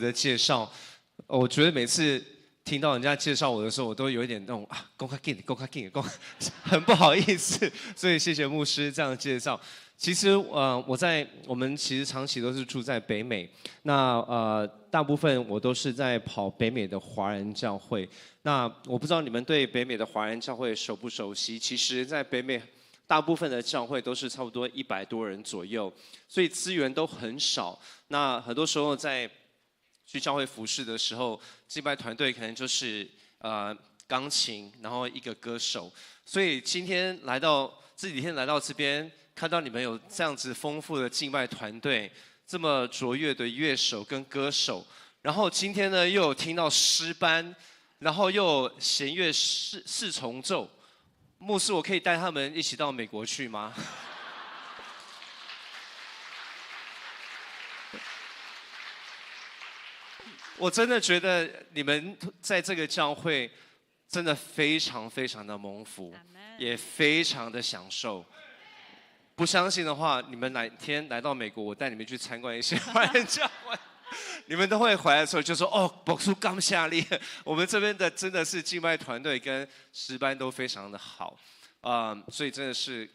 的介绍，我觉得每次听到人家介绍我的时候，我都有一点那种公开给你，公开给你，很不好意思。所以谢谢牧师这样的介绍。其实我们其实长期都是住在北美，那大部分我都是在跑北美的华人教会。那我不知道你们对北美的华人教会熟不熟悉？其实，在北美大部分的教会都是差不多100多人左右，所以资源都很少。那很多时候在去教会服侍的时候，敬拜团队可能就是钢琴，然后一个歌手。所以这几天来到这边，看到你们有这样子丰富的敬拜团队，这么卓越的乐手跟歌手，然后今天呢又有听到诗班，然后又有弦乐四重奏。牧师，我可以带他们一起到美国去吗？我真的觉得你们在这个教会真的非常非常的蒙福，也非常的享受。不相信的话，你们哪天来到美国，我带你们去参观一些华人教会，你们都会回来的时候就说：“哦，牧师刚下力。”我们这边的真的是敬拜团队跟诗班都非常的好，所以真的是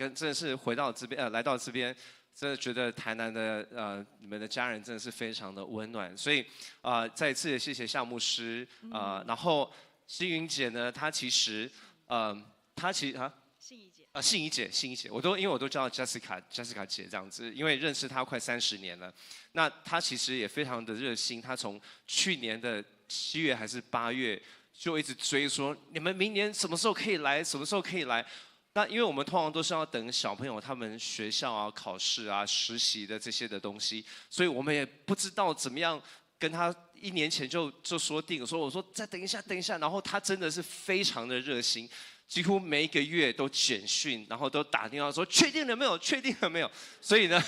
真的是回到这边来到这边。真的觉得台南的你们的家人真的是非常的温暖，所以再一次谢谢夏牧师然后星云姐呢，她其实信怡姐，因为我都叫 Jessica 姐这样子，因为认识她快30年了。那她其实也非常的热心，她从去年的7月还是8月就一直追说你们明年什么时候可以来，什么时候可以来。那因为我们通常都是要等小朋友他们学校考试实习的这些的东西，所以我们也不知道怎么样跟他1年前就说定，我说再等一下，然后他真的是非常的热心，几乎每一个月都简讯，然后都打电话说确定了没有，所以呢，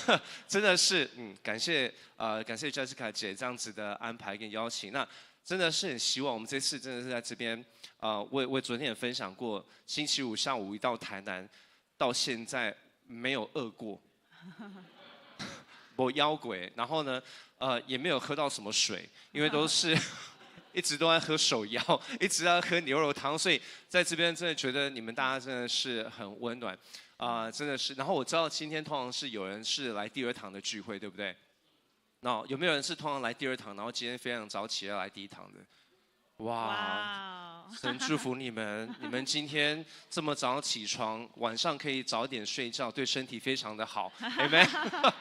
真的是感谢 Jessica 姐这样子的安排跟邀请，那真的是很希望我们这次真的是在这边。我昨天也分享过，星期五下午一到台南，到现在没有饿过，我腰鬼，然后呢，也没有喝到什么水，因为都是一直都在喝手摇，一直在喝牛肉汤，所以在这边真的觉得你们大家真的是很温暖，真的是。然后我知道今天通常是有人是来第2堂的聚会，对不对？那有没有人是通常来第2堂，然后今天非常早起要来第1堂的？哇！神祝福你们，你们今天这么早起床，晚上可以早点睡觉，对身体非常的好，Amen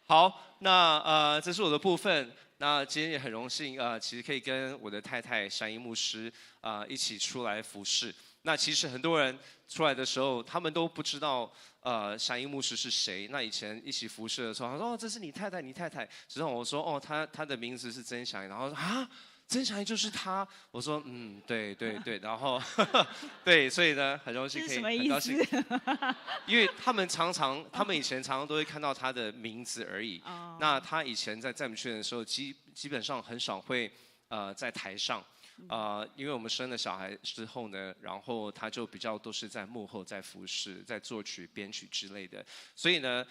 好，那这是我的部分。那今天也很荣幸其实可以跟我的太太闪一牧师一起出来服侍。那其实很多人出来的时候，他们都不知道闪一牧师是谁。那以前一起服侍的时候，他说：“哦，这是你太太。”直到我说：“哦，他的名字是曾祥怡。”然后说：“啊。”曾祥怡就是他，我说对，然后对，所以呢很荣幸可以很高兴，因为他们以前常常都会看到他的名字而已。那他以前在赞美训练的时候，基本上很少会在台上。因为我们生了小孩之后呢，然后他就比较都是在幕后在服侍，在作曲、编曲之类的，所以呢，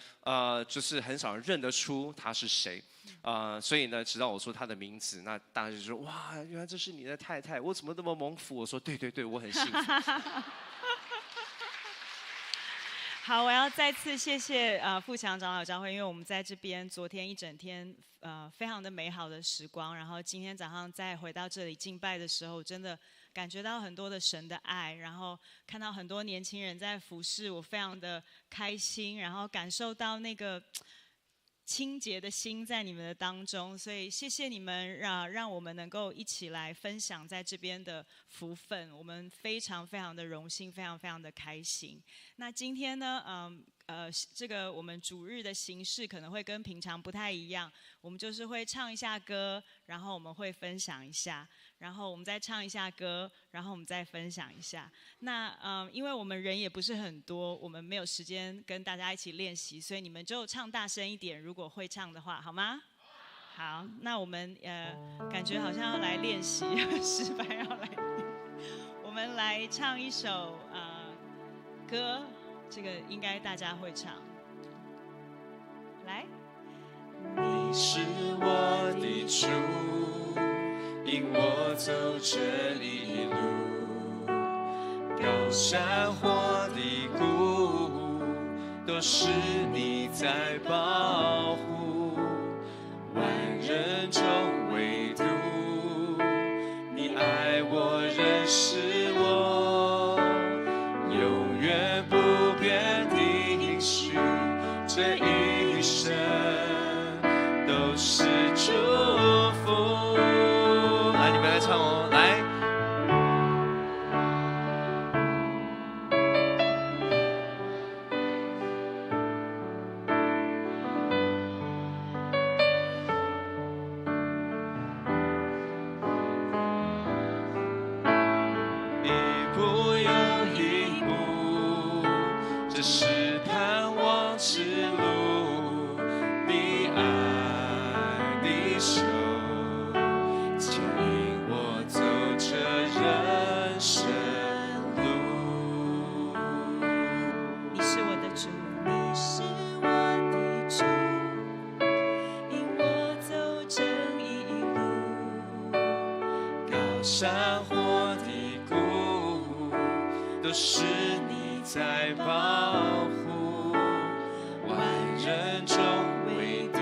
就是很少人认得出他是谁，所以呢，直到我说他的名字，那大家就说哇，原来这是你的太太，我怎么那么蒙福？我说对，我很幸福。好，我要再次谢谢富强长老教会，因为我们在这边昨天一整天非常的美好的时光，然后今天早上再回到这里敬拜的时候，真的感觉到很多的神的爱，然后看到很多年轻人在服侍，我非常的开心，然后感受到那个清洁的心在你们的当中，所以谢谢你们让我们能够一起来分享在这边的福分，我们非常非常的荣幸，非常非常的开心。那今天呢，这个我们主日的形式可能会跟平常不太一样，我们就是会唱一下歌，然后我们会分享一下，然后我们再唱一下歌，然后我们再分享一下。那因为我们人也不是很多，我们没有时间跟大家一起练习，所以你们就唱大声一点，如果会唱的话，好吗？好，那我们感觉好像要来练习，诗班要来练，我们来唱一首歌，这个应该大家会唱。来，你是我主，引我走这一路，高山或低谷，都是你在保护。万人中唯独你爱我，认识我，永远不变的应许，这一生都是祝福。来，你们来唱哦，来。一步又一步，这是盼望之路，你爱的手牵引我走这人生路。你是我的主，你是我的主，引我走这一路，高山或低谷，都是你在保护。万人中唯独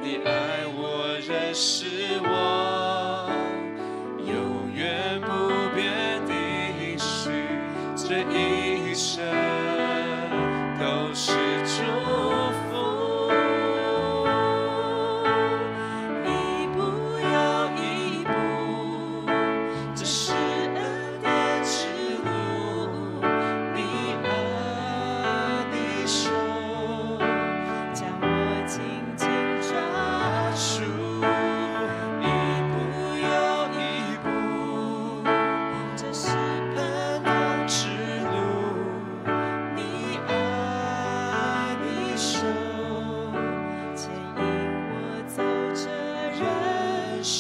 你爱我，认识我，永远不变的应许，这一生都是祝福。一步又一步，这是恩典之路，你爱的手将我紧紧抓住。一步又一步，这是盼望之路，你爱的手牵引我走这人生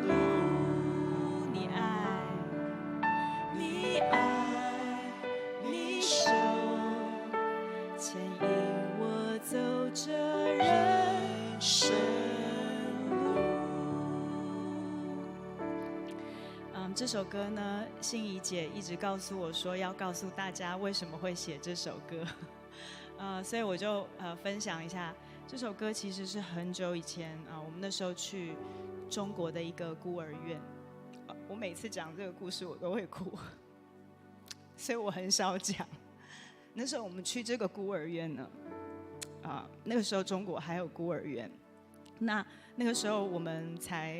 路。你爱，你爱，你手牵引我走这人生路。这首歌呢，心怡姐一直告诉我说要告诉大家为什么会写这首歌，所以我就分享一下，这首歌其实是很久以前我们那时候去中国的一个孤儿院，我每次讲这个故事我都会哭，所以我很少讲。那时候我们去这个孤儿院呢，那个时候中国还有孤儿院。那个时候我们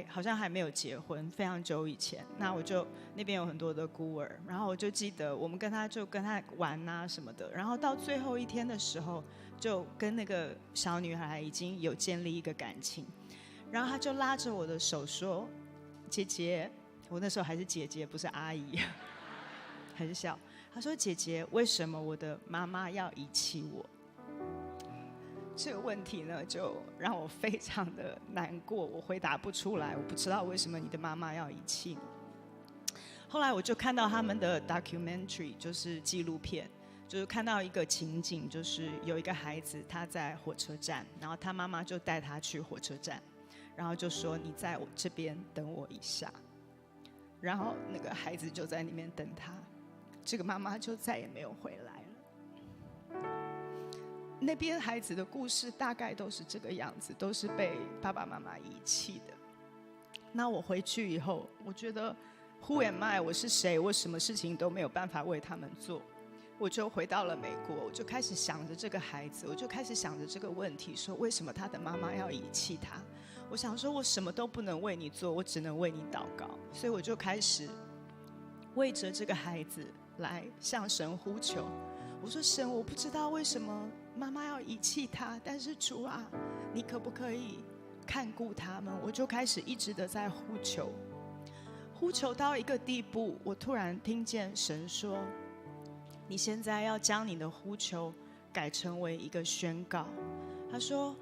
好像还没有结婚，非常久以前。那边有很多的孤儿，然后我就记得我们跟他玩啊什么的。然后到最后一天的时候，就跟那个小女孩已经有建立一个感情。然后他就拉着我的手说：“姐姐，我那时候还是姐姐，不是阿姨，很小。”他说：“姐姐，为什么我的妈妈要遗弃我？”这个问题呢，就让我非常的难过，我回答不出来，我不知道为什么你的妈妈要遗弃你。后来我就看到他们的 documentary， 就是纪录片，就是看到一个情景，就是有一个孩子他在火车站，然后他妈妈就带他去火车站，然后就说：“你在我这边等我一下。”然后那个孩子就在里面等他，这个妈妈就再也没有回来了。那边孩子的故事大概都是这个样子，都是被爸爸妈妈遗弃的。那我回去以后，我觉得 Who am I？ 我是谁？我什么事情都没有办法为他们做。我就回到了美国，我就开始想着这个孩子，我就开始想着这个问题，说为什么他的妈妈要遗弃他？我想说，我什么都不能为你做，我只能为你祷告。所以我就开始为着这个孩子来向神呼求。我说：“神，我不知道为什么妈妈要遗弃他，但是主啊，你可不可以看顾他们？”我就开始一直的在呼求，呼求到一个地步，我突然听见神说：“你现在要将你的呼求改成为一个宣告。”他说：“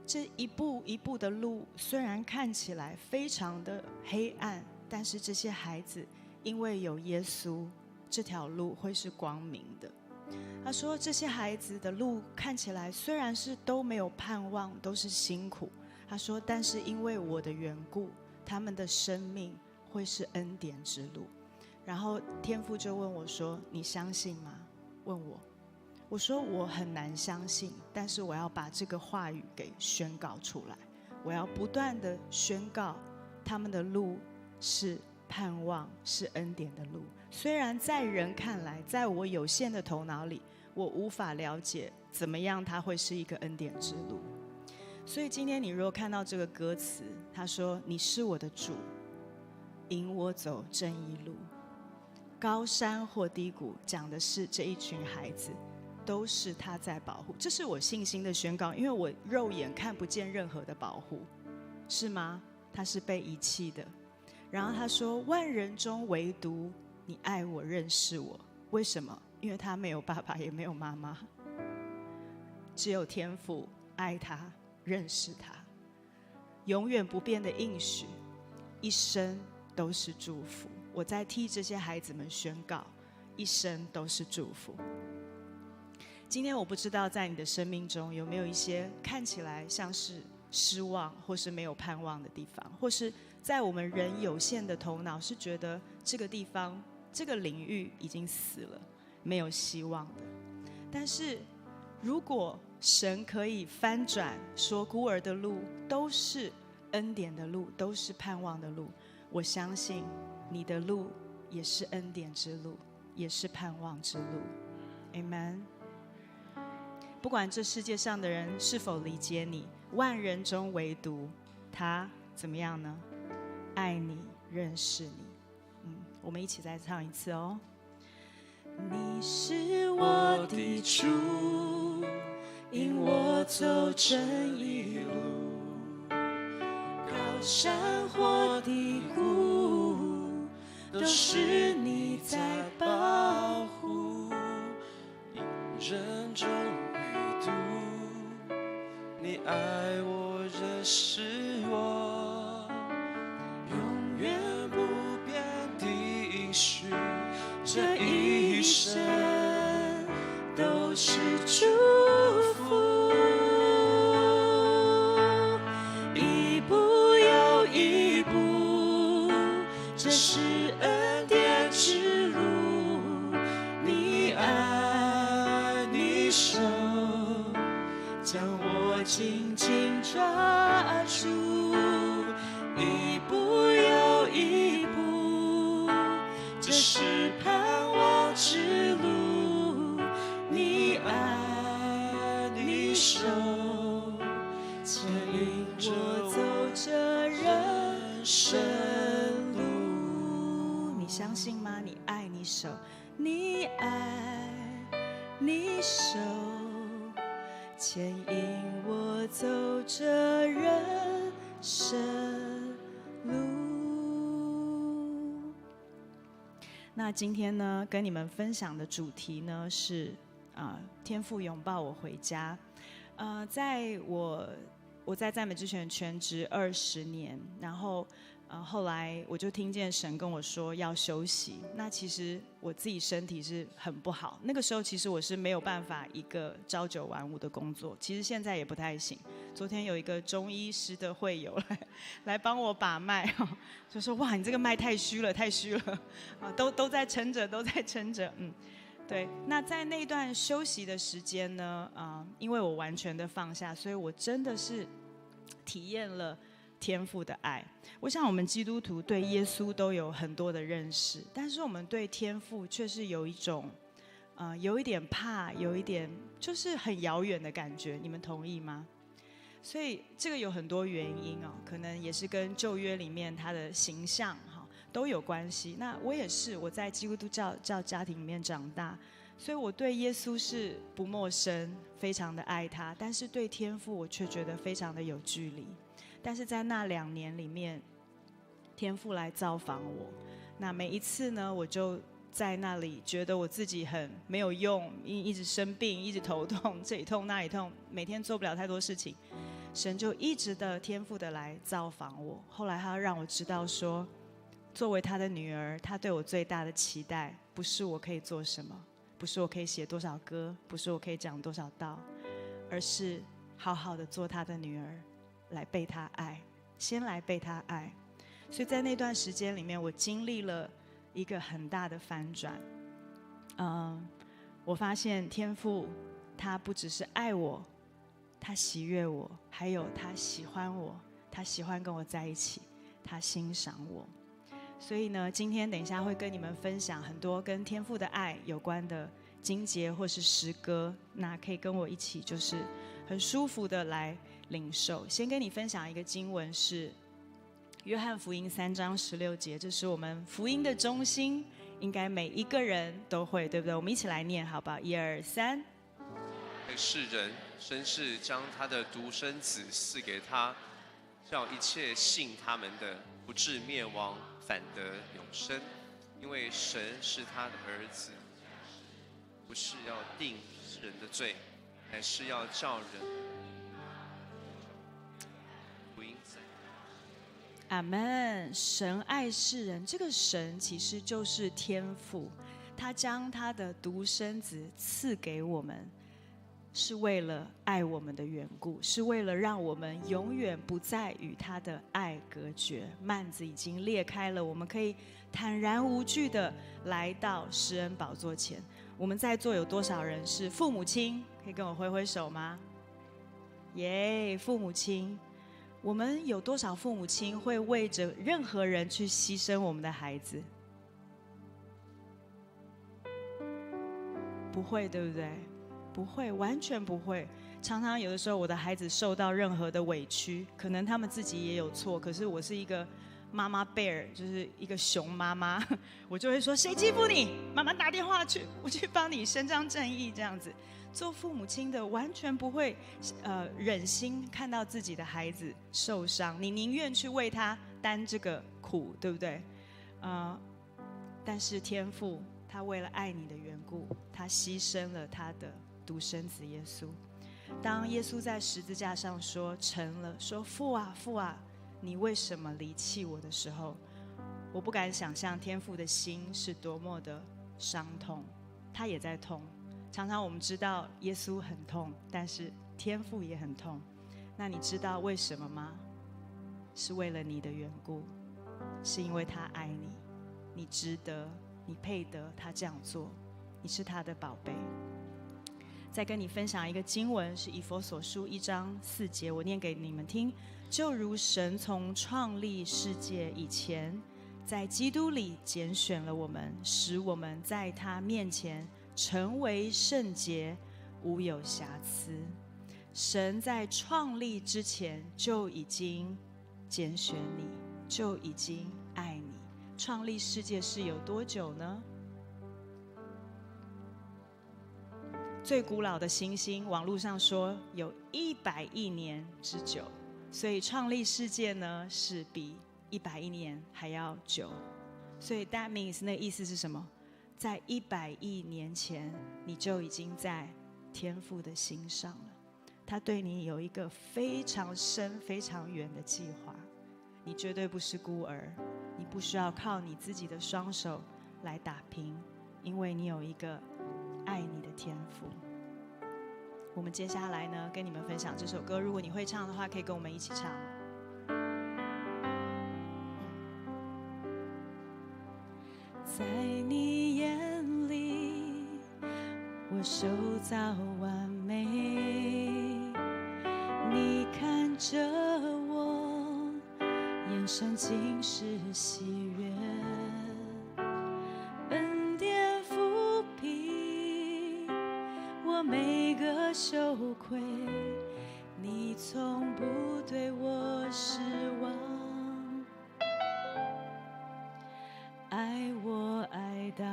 这一步一步的路，虽然看起来非常的黑暗，但是这些孩子因为有耶稣，这条路会是光明的。”他说这些孩子的路看起来虽然是都没有盼望，都是辛苦，他说：“但是因为我的缘故，他们的生命会是恩典之路。”然后天父就问我说：“你相信吗？”问我，我说我很难相信，但是我要把这个话语给宣告出来，我要不断的宣告他们的路是盼望，是恩典的路。虽然在人看来，在我有限的头脑里，我无法了解怎么样它会是一个恩典之路。所以今天你如果看到这个歌词，他说：“你是我的主，引我走正义路。”高山或低谷，讲的是这一群孩子都是他在保护，这是我信心的宣告，因为我肉眼看不见任何的保护，是吗？他是被遗弃的。然后他说：“万人中唯独你爱我，认识我。”为什么？因为他没有爸爸，也没有妈妈，只有天父爱他，认识他，永远不变的应许，一生都是祝福。我在替这些孩子们宣告，一生都是祝福。今天我不知道在你的生命中有没有一些看起来像是失望或是没有盼望的地方，或是在我们人有限的头脑是觉得这个地方这个领域已经死了，没有希望的。但是如果神可以翻转，说孤儿的路都是恩典的路，都是盼望的路，我相信你的路也是恩典之路，也是盼望之路。 Amen。 不管这世界上的人是否理解你，万人中唯独他怎么样呢？爱你，认识你。我们一起再唱一次哦。你是我的主，引我走正义路，高山或低谷，都是你在保护。人中唯独你爱我，认识我，永远不变的应许，这一生都是祝福。一步又一步，这是恩典之路。你爱，你手将我紧紧抓住，一步又一步，这是盼望之路。你爱，你手牵引我走这人生路。你相信吗？你爱，你手，你爱，你手牵引我走这人生路。那今天呢，跟你们分享的主题呢是天父拥抱我回家。在我在赞美之泉全职20年，然后后来我就听见神跟我说要休息。那其实我自己身体是很不好，那个时候其实我是没有办法一个朝九晚五的工作，其实现在也不太行。昨天有一个中医师的会友来帮我把脉，就说哇，你这个脉太虚了，太虚了都在撑着，都在撑着。对，那在那段休息的时间呢，因为我完全的放下，所以我真的是体验了天父的爱。我想我们基督徒对耶稣都有很多的认识，但是我们对天父却是有一种有一点怕，有一点就是很遥远的感觉。你们同意吗？所以这个有很多原因可能也是跟旧约里面他的形象都有关系。那我也是，我在基督教家庭里面长大，所以我对耶稣是不陌生，非常的爱他，但是对天父我却觉得非常的有距离。但是在那2年里面，天父来造访我，那每一次呢，我就在那里觉得我自己很没有用，一直生病，一直头痛，这里痛那里痛，每天做不了太多事情。神就一直的天父的来造访我。后来他让我知道说，作为他的女儿，他对我最大的期待不是我可以做什么，不是我可以写多少歌，不是我可以讲多少道，而是好好的做他的女儿，来被他爱，先来被他爱。所以在那段时间里面，我经历了一个很大的翻转。我发现天父他不只是爱我，他喜悦我，还有他喜欢我，他喜欢跟我在一起，他欣赏我。所以呢，今天等一下会跟你们分享很多跟天父的爱有关的经节或是诗歌，那可以跟我一起就是很舒服的来领受。先跟你分享一个经文是约翰福音3章16节，这是我们福音的中心，应该每一个人都会，对不对？我们一起来念好不好？1、2、3。世人真是将他的独生子赐给他，叫一切信他们的不至灭亡，反得永生。因为神是他的儿子，不是要定世人的罪，乃是要叫人福音在。阿们。神爱世人，这个神其实就是天父，他将他的独生子赐给我们，是为了爱我们的缘故，是为了让我们永远不再与他的爱隔绝。幔子已经裂开了，我们可以坦然无惧的来到施恩宝座前。我们在座有多少人是父母亲？可以跟我挥挥手吗？耶，父母亲。我们有多少父母亲会为着任何人去牺牲我们的孩子？不会，对不对？不会，完全不会。常常有的时候，我的孩子受到任何的委屈，可能他们自己也有错，可是我是一个妈妈 bear， 就是一个熊妈妈，我就会说谁欺负你，妈妈打电话去，我去帮你伸张正义，这样子。做父母亲的完全不会忍心看到自己的孩子受伤，你宁愿去为他担这个苦，对不对？但是天父他为了爱你的缘故，他牺牲了他的独生子耶稣。当耶稣在十字架上说成了，说父啊父啊，你为什么离弃我的时候，我不敢想象天父的心是多么的伤痛，他也在痛。常常我们知道耶稣很痛，但是天父也很痛。那你知道为什么吗？是为了你的缘故，是因为他爱你，你值得，你配得他这样做，你是他的宝贝。再跟你分享一个经文，是以弗所书1章4节，我念给你们听。就如神从创立世界以前，在基督里拣选了我们，使我们在他面前成为圣洁，无有瑕疵。神在创立之前就已经拣选你，就已经爱你。创立世界是有多久呢？最古老的行星，网络上说有100亿年之久，所以创立世界呢是比100亿年还要久。所以 that means 那意思是什么？在100亿年前，你就已经在天父的心上了。他对你有一个非常深、非常远的计划。你绝对不是孤儿，你不需要靠你自己的双手来打拼，因为你有一个爱你的天父。我们接下来呢，跟你们分享这首歌。如果你会唱的话，可以跟我们一起唱。在你眼里，我手早完美，你看着我，眼神尽是喜悦，恩典抚平我每个羞愧，你从不对我失望，爱我爱到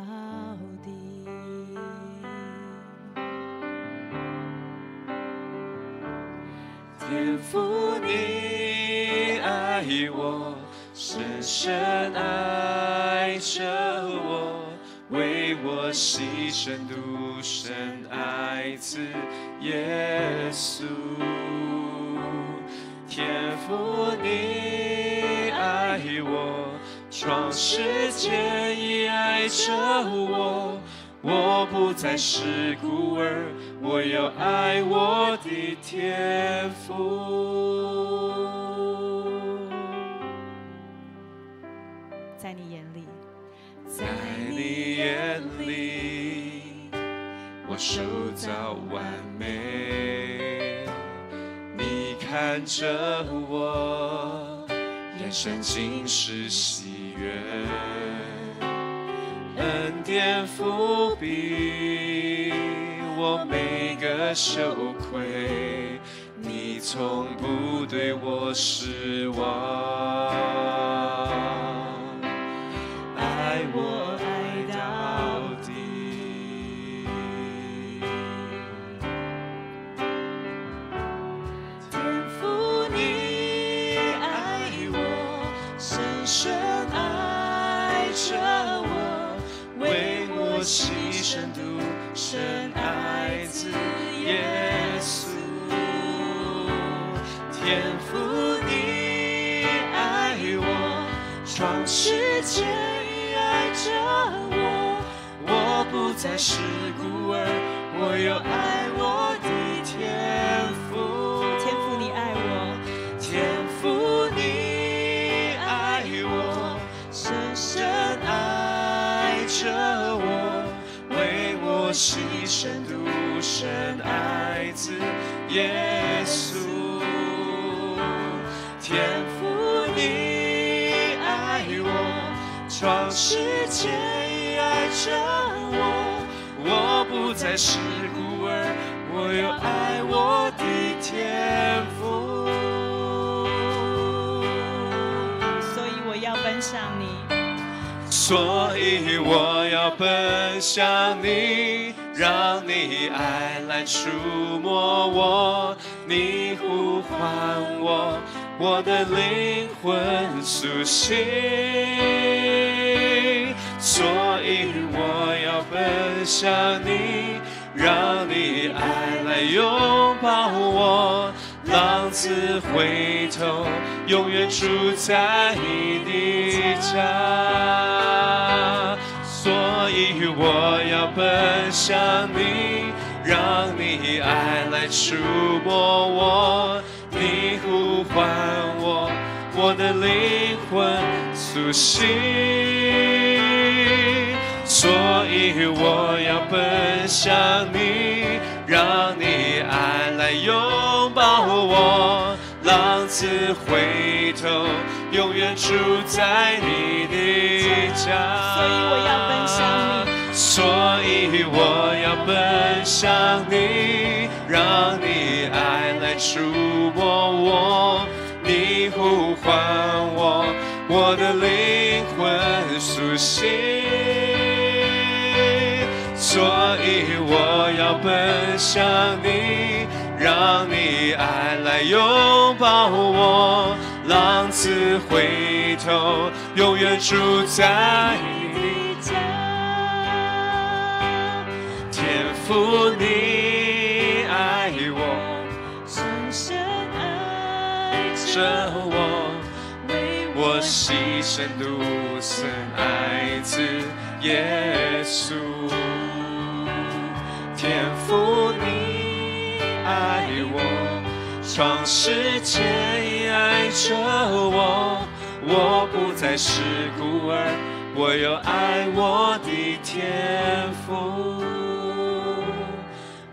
底。天父，你爱我，深深爱着我，为我牺牲独生爱子耶稣。天父，你爱我，创世间已爱着我，我不再是孤儿，我有爱我的天父。在你眼里，在你眼里，我塑造完美。你看着我，眼神尽是喜悦，恩典覆庇我每个羞愧，你从不对我失望，爱我爱到底。天父，你爱我，深深爱着我，为我牺牲独生爱子耶稣。天父，你爱我，创世间爱着我，我不再是孤儿，我有爱我的天父。天父你爱我，天父，你爱我，深深爱着我，为我牺牲独生爱子耶稣。天父，你爱我，创世间爱着我，我不再是孤儿，我有爱我的天父。所以我要奔向你，所以我要奔向你，让你爱来触摸我，你呼唤我，我的灵魂苏醒。所以我要奔向你，让你爱来拥抱我，浪子回头，永远住在你的家。所以我要奔向你，让你爱来触摸我，你呼唤我，我的灵魂苏醒。所以我要奔向你，让你爱来拥抱我，浪子回头，永远住在你的家。所以我要奔向你，所以我要奔向你，让你爱来触摸我，你呼唤我，我的灵魂苏醒。所以我要奔向你，让你爱来拥抱我，浪子回头，永远住在你的家。天父，你爱我，深深爱着我，为我牺牲独生爱子耶稣。天父，你爱我，创世间爱着我，我不再是孤儿，我有爱我的天父。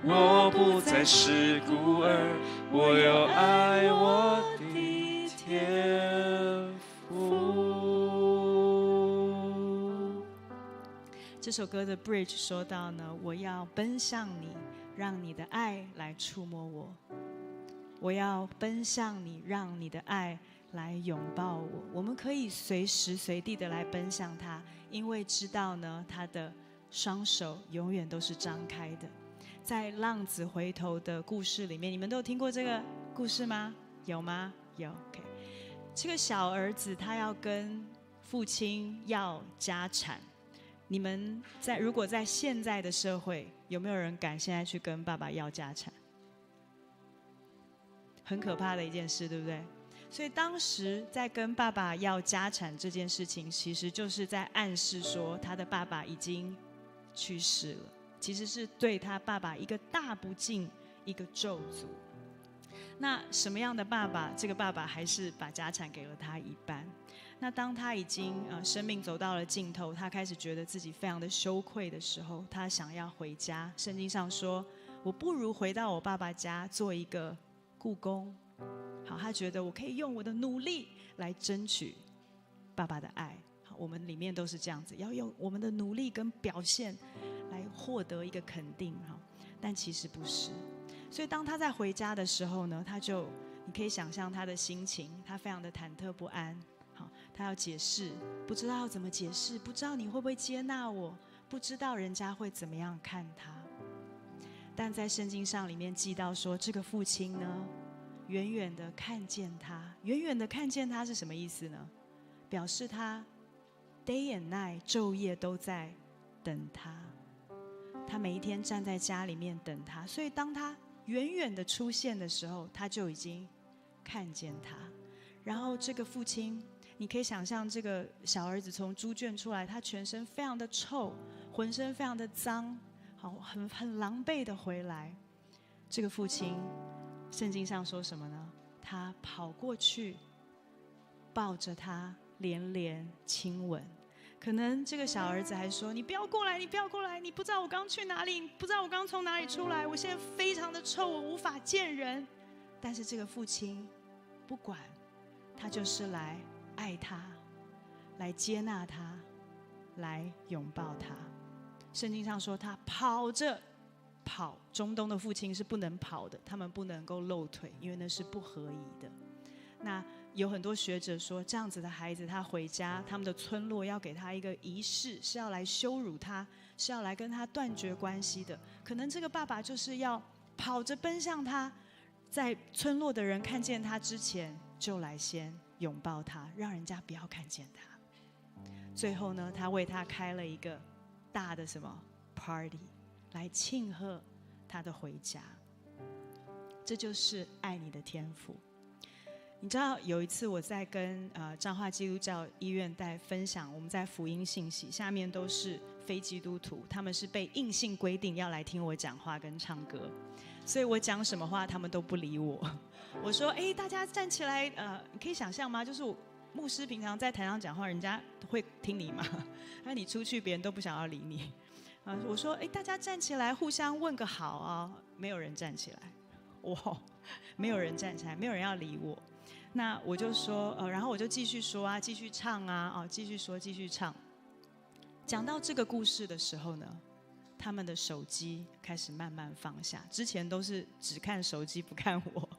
我不再是孤儿，我有爱我的天父。这首歌的 bridge 说到呢，我要奔向你，让你的爱来触摸我。我要奔向你，让你的爱来拥抱我。我们可以随时随地的来奔向他，因为知道呢，他的双手永远都是张开的。在浪子回头的故事里面，你们都有听过这个故事吗？有吗？有。OK， 这个小儿子他要跟父亲要家产。你们如果在现在的社会，有没有人敢现在去跟爸爸要家产？很可怕的一件事，对不对？所以当时在跟爸爸要家产这件事情，其实就是在暗示说他的爸爸已经去世了，其实是对他爸爸一个大不敬，一个咒诅。那什么样的爸爸？这个爸爸还是把家产给了他一半。那当他已经生命走到了尽头，他开始觉得自己非常的羞愧的时候，他想要回家。圣经上说，我不如回到我爸爸家做一个雇工。好，他觉得我可以用我的努力来争取爸爸的爱。好，我们里面都是这样子，要用我们的努力跟表现来获得一个肯定。但其实不是。所以当他在回家的时候呢，你可以想象他的心情，他非常的忐忑不安。好，他要解释，不知道要怎么解释，不知道你会不会接纳我，不知道人家会怎么样看他。但在圣经上里面记到说，这个父亲呢，远远的看见他，远远的看见他是什么意思呢？表示他 day and night 昼夜都在等他，他每一天站在家里面等他，所以当他远远的出现的时候，他就已经看见他。然后这个父亲，你可以想象这个小儿子从猪圈出来，他全身非常的臭，浑身非常的脏，好，很狼狈的回来。这个父亲，圣经上说什么呢？他跑过去，抱着他，连连亲吻。可能这个小儿子还说：“你不要过来，你不要过来，你不知道我刚去哪里，你不知道我刚从哪里出来，我现在非常的臭，我无法见人。”但是这个父亲不管，他就是来爱他，来接纳他，来拥抱他。圣经上说他跑着跑，中东的父亲是不能跑的，他们不能够露腿，因为那是不合宜的。那有很多学者说，这样子的孩子他回家，他们的村落要给他一个仪式，是要来羞辱他，是要来跟他断绝关系的。可能这个爸爸就是要跑着奔向他，在村落的人看见他之前，就来先拥抱他，让人家不要看见他。最后呢，他为他开了一个大的什么 party， 来庆贺他的回家。这就是爱你的天父。你知道有一次我在跟彰化基督教医院在分享，我们在福音信息下面都是非基督徒，他们是被硬性规定要来听我讲话跟唱歌，所以我讲什么话他们都不理我。我说大家站起来，你可以想象吗？就是牧师平常在台上讲话，人家会听你吗？那你出去别人都不想要理你。我说大家站起来互相问个好啊，没有人站起来，没有人站起来，没有人要理我。那我就说然后我就继续说啊，继续唱啊，继续说，继续唱。讲到这个故事的时候呢，他们的手机开始慢慢放下，之前都是只看手机不看我。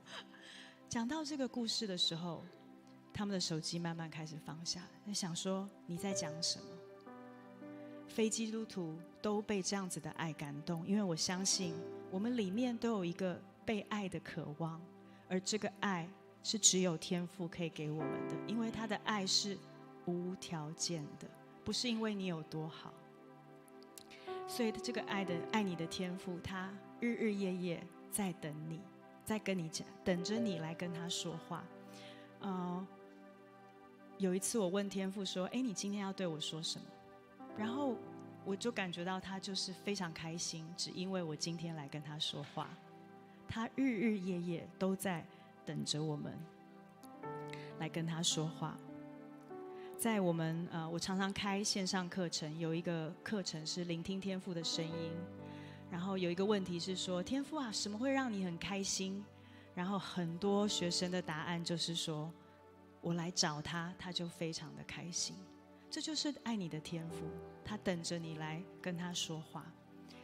讲到这个故事的时候，他们的手机慢慢开始放下，想说你在讲什么？非基督徒都被这样子的爱感动，因为我相信我们里面都有一个被爱的渴望，而这个爱是只有天父可以给我们的，因为他的爱是无条件的，不是因为你有多好。所以这个爱你的天父，他日日夜夜在等你，在跟你讲，等着你来跟他说话。有一次我问天父说：“你今天要对我说什么？”然后我就感觉到他就是非常开心，只因为我今天来跟他说话。他日日夜夜都在等着我们来跟他说话。在我们我常常开线上课程，有一个课程是聆听天父的声音，然后有一个问题是说，天父啊，什么会让你很开心？然后很多学生的答案就是说，我来找他，他就非常的开心。这就是爱你的天父，他等着你来跟他说话。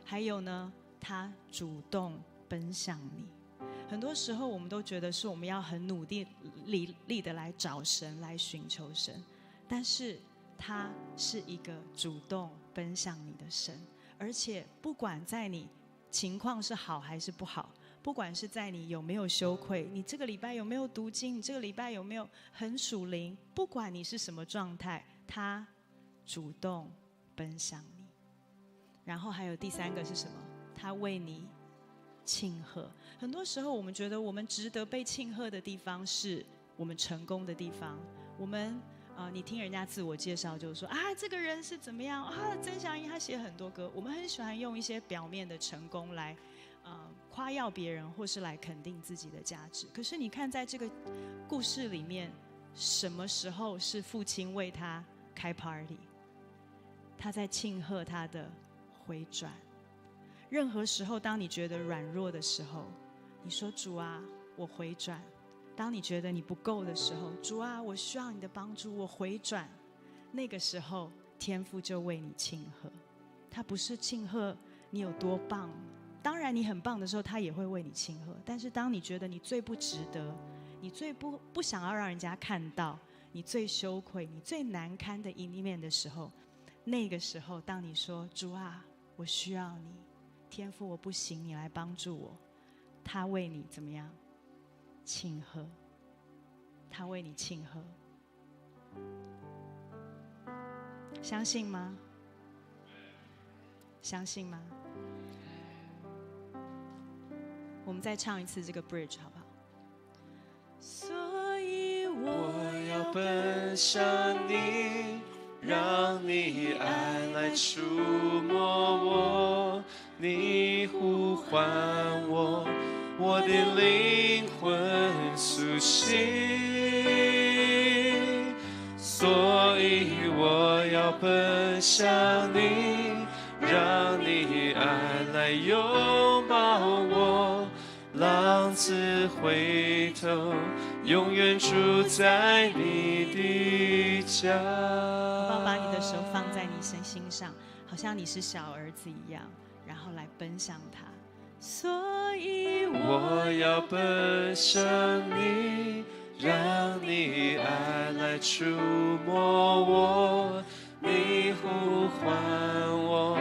还有呢，他主动奔向你。很多时候我们都觉得是我们要很努力的来找神，来寻求神，但是他是一个主动奔向你的神。而且不管在你情况是好还是不好，不管是在你有没有羞愧，你这个礼拜有没有读经，你这个礼拜有没有很属灵，不管你是什么状态，他主动奔向你。然后还有第三个是什么？他为你庆贺。很多时候我们觉得我们值得被庆贺的地方是我们成功的地方。我们你听人家自我介绍就是说这个人是怎么样曾祥一他写很多歌，我们很喜欢用一些表面的成功来夸耀别人，或是来肯定自己的价值。可是你看，在这个故事里面，什么时候是父亲为他开 party？ 他在庆贺他的回转。任何时候，当你觉得软弱的时候，你说主啊，我回转。当你觉得你不够的时候，主啊，我需要你的帮助，我回转。那个时候，天父就为你庆贺。他不是庆贺你有多棒，当然你很棒的时候，他也会为你庆贺。但是当你觉得你最不值得，你最不想要让人家看到，你最羞愧，你最难堪的一面的时候，那个时候，当你说主啊，我需要你，天父我不行，你来帮助我，他为你怎么样？庆贺，他为你庆贺，相信吗？相信吗？我们再唱一次这个 bridge 好不好？所以我要奔向你，让你爱来触摸我，你呼唤我，我的灵魂苏醒，所以我要奔向你，让你爱来拥抱我，浪子回头，永远住在你的家。好不好？把你的手放在你心上，好像你是小儿子一样，然后来奔向他。所以我要奔向你，让你爱来触摸我，你呼唤我，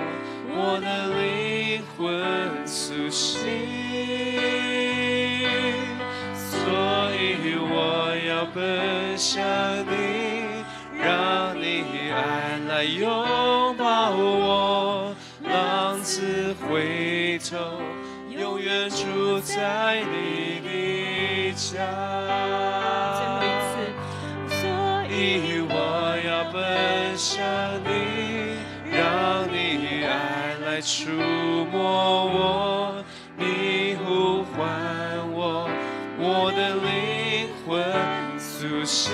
我的灵魂苏醒，所以我要奔向你，让你爱来拥抱我，浪子回头，永远住在你的家。最后一次，所以我要奔向你，让你爱来触摸我，你呼唤我，我的灵魂苏醒，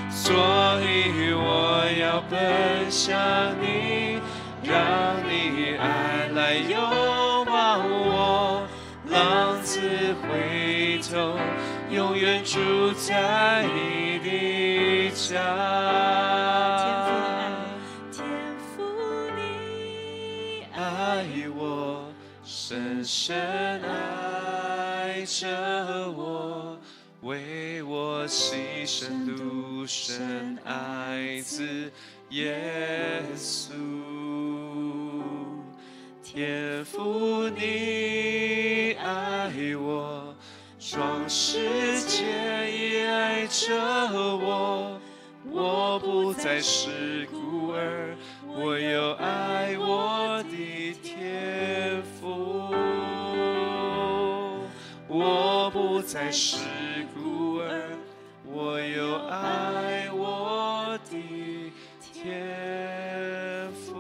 所以我要奔向你，让你爱来拥抱我，浪子回头，永远住在你的家。天父你爱我，深深爱着我，为我牺牲独生爱子耶稣。天父你爱我，创世界也爱着我，我不再是孤儿，我有爱我的天父。我不再是孤儿，我有爱我的天父。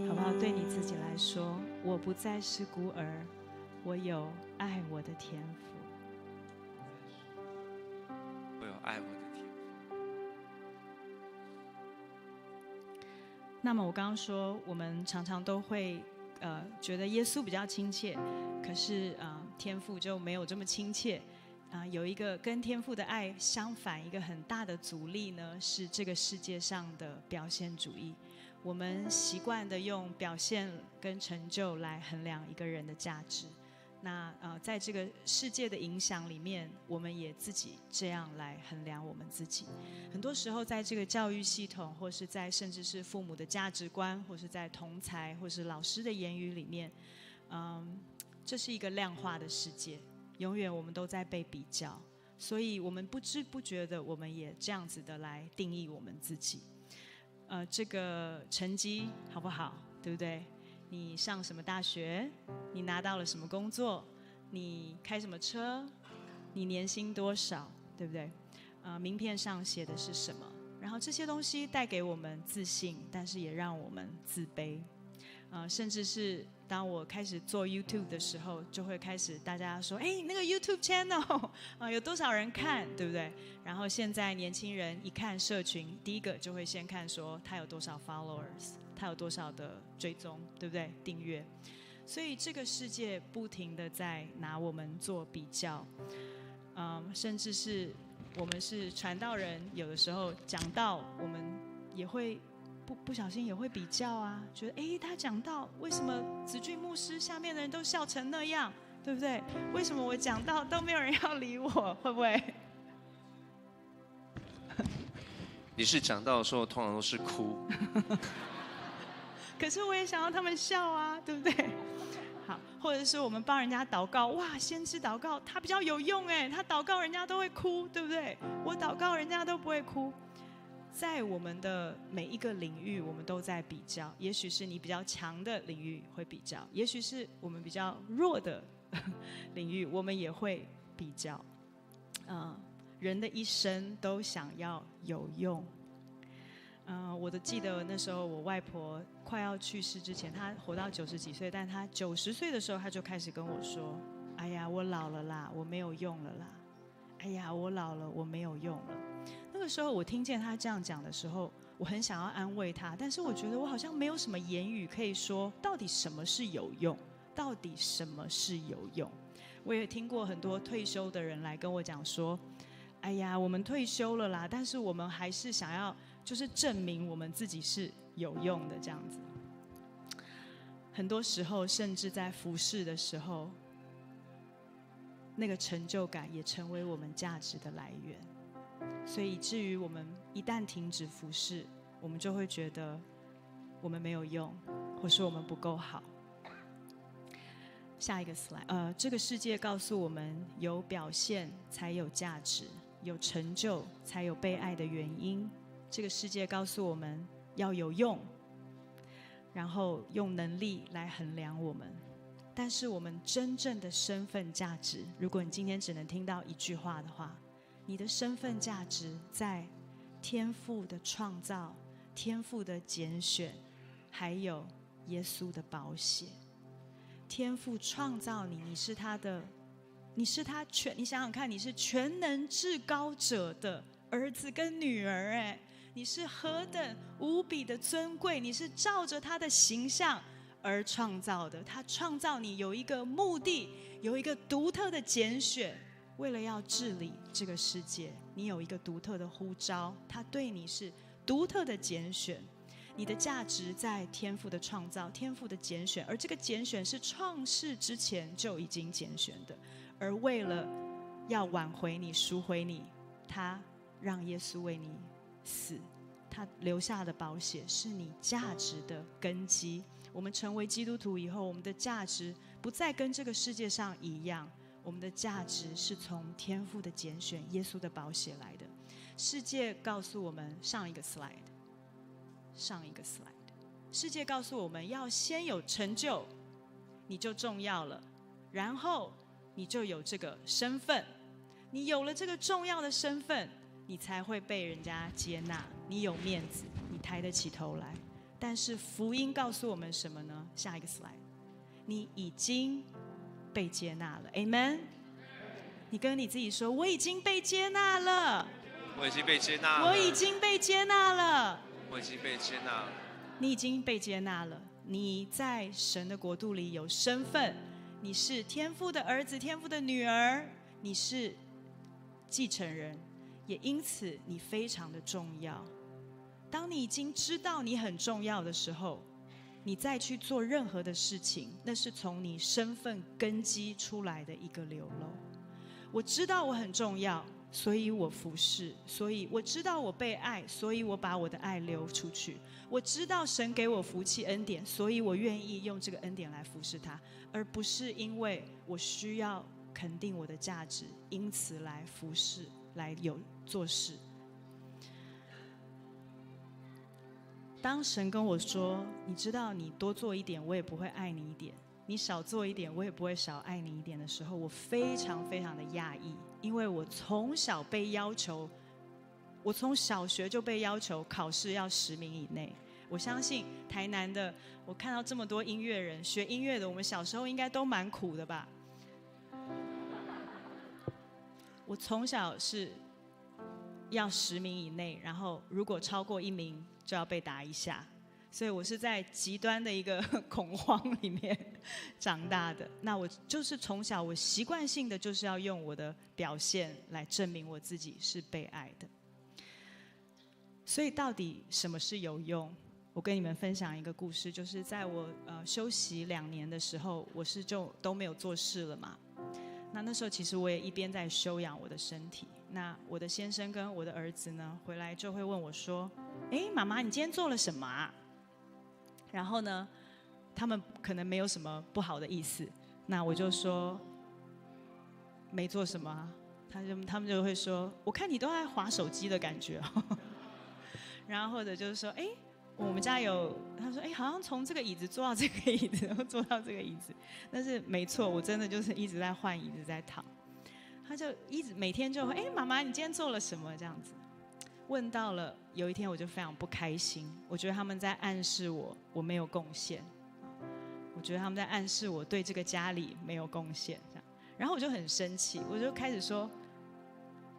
好不好？对你自己来说，我不再是孤儿，我有爱我的天父。我有爱我的天父。那么我刚刚说，我们常常都会觉得耶稣比较亲切，可是天父就没有这么亲切。有一个跟天父的爱相反，一个很大的阻力呢，是这个世界上的表现主义。我们习惯的用表现跟成就来衡量一个人的价值。那在这个世界的影响里面，我们也自己这样来衡量我们自己。很多时候，在这个教育系统，或是在甚至是父母的价值观，或是在同侪，或是老师的言语里面，这是一个量化的世界，永远我们都在被比较，所以我们不知不觉的，我们也这样子的来定义我们自己。这个成绩好不好，对不对？你上什么大学？你拿到了什么工作？你开什么车？你年薪多少？对不对？名片上写的是什么？然后这些东西带给我们自信，但是也让我们自卑。甚至是当我开始做 YouTube 的时候，就会开始大家说，哎，那个 YouTube channel 有多少人看，对不对？然后现在年轻人一看社群，第一个就会先看说他有多少 followers， 他有多少的追踪，对不对？订阅。所以这个世界不停的在拿我们做比较，甚至是我们是传道人，有的时候讲道，我们也会不小心也会比较啊，觉得哎，他讲道，为什么子俊牧师下面的人都笑成那样，对不对？为什么我讲道都没有人要理我？会不会？你是讲道的时候通常都是哭，可是我也想要他们笑啊，对不对？好，或者是我们帮人家祷告，哇，先知祷告他比较有用哎，他祷告人家都会哭，对不对？我祷告人家都不会哭。在我们的每一个领域，我们都在比较。也许是你比较强的领域会比较，也许是我们比较弱的领域，我们也会比较。人的一生都想要有用。我记得那时候我外婆快要去世之前，她活到90几岁，但她90岁的时候，她就开始跟我说：“哎呀，我老了啦，我没有用了啦。哎呀，我老了，我没有用了。”那个时候我听见她这样讲的时候，我很想要安慰她，但是我觉得我好像没有什么言语可以说到底什么是有用，到底什么是有用。我也听过很多退休的人来跟我讲说：“哎呀，我们退休了啦，但是我们还是想要就是证明我们自己是有用的这样子。”很多时候，甚至在服侍的时候，那个成就感也成为我们价值的来源。所以以至于我们一旦停止服侍，我们就会觉得我们没有用，或是我们不够好。下一个 slide， 这个世界告诉我们，有表现才有价值，有成就才有被爱的原因。这个世界告诉我们要有用，然后用能力来衡量我们。但是我们真正的身份价值，如果你今天只能听到一句话的话，你的身份价值在天父的创造、天父的拣选，还有耶稣的宝血。天父创造你，你是他你想想看，你是全能至高者的儿子跟女儿，哎，你是何等无比的尊贵，你是照着他的形象而创造的。他创造你有一个目的，有一个独特的拣选，为了要治理这个世界，你有一个独特的呼召，他对你是独特的拣选。你的价值在天父的创造，天父的拣选，而这个拣选是创世之前就已经拣选的。而为了要挽回你、赎回你，他让耶稣为你死，他留下的宝血是你价值的根基。我们成为基督徒以后，我们的价值不再跟这个世界上一样，我们的价值是从天父的拣选、耶稣的宝血来的。世界告诉我们，上一个 slide， 世界告诉我们要先有成就，你就重要了，然后你就有这个身份，你有了这个重要的身份，你才会被人家接纳，你有面子，你抬得起头来。但是福音告诉我们什么呢？下一个 slide， 你已经被接纳了 Amen。 你跟你自己说，我已经被接纳了，我已经被接纳了，我已经被接纳了，我已经被接纳了。你已经被接纳了，你在神的国度里有身份，你是天父的儿子、天父的女儿，你是继承人，也因此你非常的重要。当你已经知道你很重要的时候，你再去做任何的事情，那是从你身份根基出来的一个流露。我知道我很重要，所以我服侍，所以我知道我被爱，所以我把我的爱流出去。我知道神给我福气恩典，所以我愿意用这个恩典来服侍他，而不是因为我需要肯定我的价值，因此来服侍，来做事。当神跟我说，你知道你多做一点，我也不会爱你一点，你少做一点，我也不会少爱你一点的时候，我非常非常的讶异，因为我从小被要求，我从小学就被要求考试要10名以内，我相信台南的，我看到这么多音乐人，学音乐的，我们小时候应该都蛮苦的吧？我从小是要10名以内，然后如果超过1名就要被打一下，所以我是在极端的一个恐慌里面长大的。那我就是从小我习惯性的就是要用我的表现来证明我自己是被爱的。所以到底什么是有用？我跟你们分享一个故事，就是在我休息2年的时候，我是就都没有做事了嘛。那时候其实我也一边在休养我的身体。那我的先生跟我的儿子呢，回来就会问我说：“哎，妈妈，你今天做了什么啊？”然后呢，他们可能没有什么不好的意思，那我就说没做什么啊。他们就会说：“我看你都在滑手机的感觉哦。”然后或者就是说：“哎，我们家有，他说，哎，好像从这个椅子坐到这个椅子，然后坐到这个椅子。但是没错，我真的就是一直在换椅子，在躺。他就一直每天就会，哎，妈妈，你今天做了什么？这样子。问到了，有一天我就非常不开心，我觉得他们在暗示我没有贡献，我觉得他们在暗示我对这个家里没有贡献，这样。然后我就很生气，我就开始说，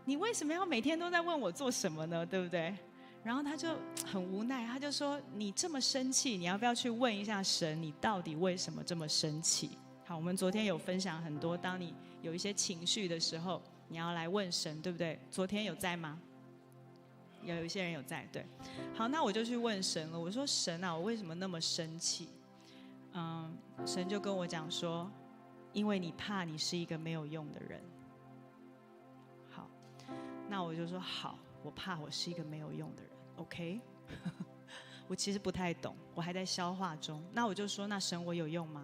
你为什么要每天都在问我做什么呢？对不对？然后他就很无奈，他就说：“你这么生气，你要不要去问一下神，你到底为什么这么生气？”好，我们昨天有分享很多，当你有一些情绪的时候，你要来问神，对不对？昨天有在吗？有一些人有在，对。好，那我就去问神了。我说：“神啊，我为什么那么生气？”神就跟我讲说：“因为你怕你是一个没有用的人。”好，那我就说好。我怕我是一个没有用的人 ，OK？ 我其实不太懂，我还在消化中。那我就说，那神我有用吗？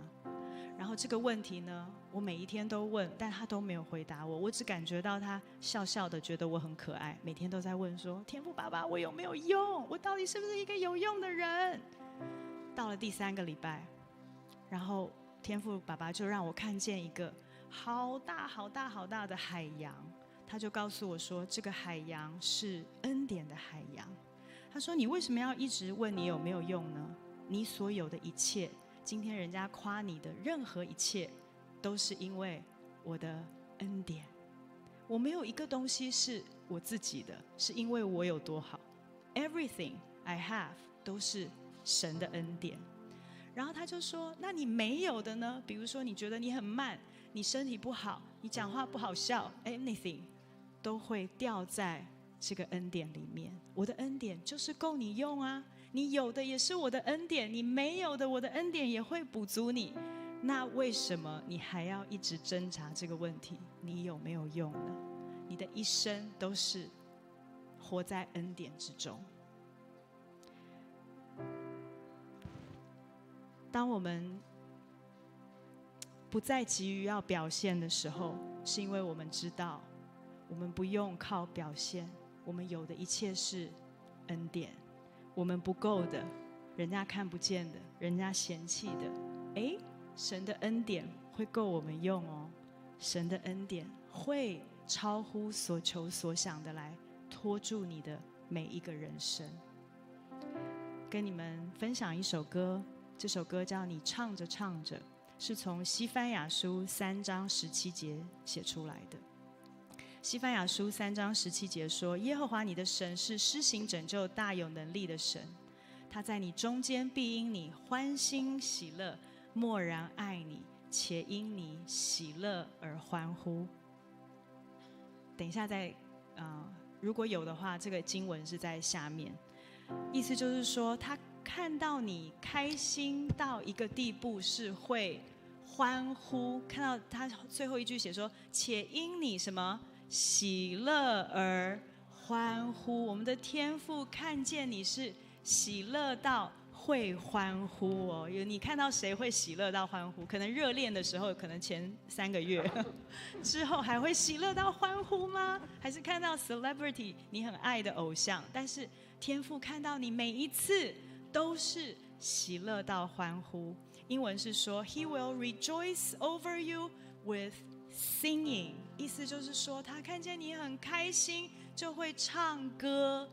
然后这个问题呢，我每一天都问，但他都没有回答我。我只感觉到他笑笑的，觉得我很可爱，每天都在问说：“天父爸爸，我有没有用？我到底是不是一个有用的人？”到了第3个礼拜，然后天父爸爸就让我看见一个好大好大好大的海洋。他就告诉我说，这个海洋是恩典的海洋。他说，你为什么要一直问你有没有用呢？你所有的一切，今天人家夸你的任何一切，都是因为我的恩典。我没有一个东西是我自己的，是因为我有多好。Everything I have 都是神的恩典。然后他就说，那你没有的呢？比如说你觉得你很慢，你身体不好，你讲话不好笑 ，anything都会掉在这个恩典里面。我的恩典就是够你用啊，你有的也是我的恩典，你没有的我的恩典也会补足你。那为什么你还要一直挣扎这个问题？你有没有用呢？你的一生都是活在恩典之中。当我们不再急于要表现的时候，是因为我们知道我们不用靠表现，我们有的一切是恩典。我们不够的，人家看不见的，人家嫌弃的，神的恩典会够我们用哦。神的恩典会超乎所求所想的来拖住你的每一个人生。跟你们分享一首歌，这首歌叫《你唱着唱着》，是从西番雅书3章17节写出来的。西番雅书3章17节说，耶和华你的神是施行拯救大有能力的神，他在你中间必因你欢欣喜乐，默然爱你，且因你喜乐而欢呼。等一下再如果有的话，这个经文是在下面，意思就是说他看到你开心到一个地步是会欢呼。看到他最后一句写说，且因你什么喜乐而欢呼。我们的天父看见你是喜乐到会欢呼哦。你看到谁会喜乐到欢呼？可能热恋的时候，可能前3个月之后还会喜乐到欢呼吗？还是看到 celebrity 你很爱的偶像，但是天父看到你每一次都是喜乐到欢呼。英文是说 He will rejoice over you with singing， 意思就是说他看见你很开心就会唱歌。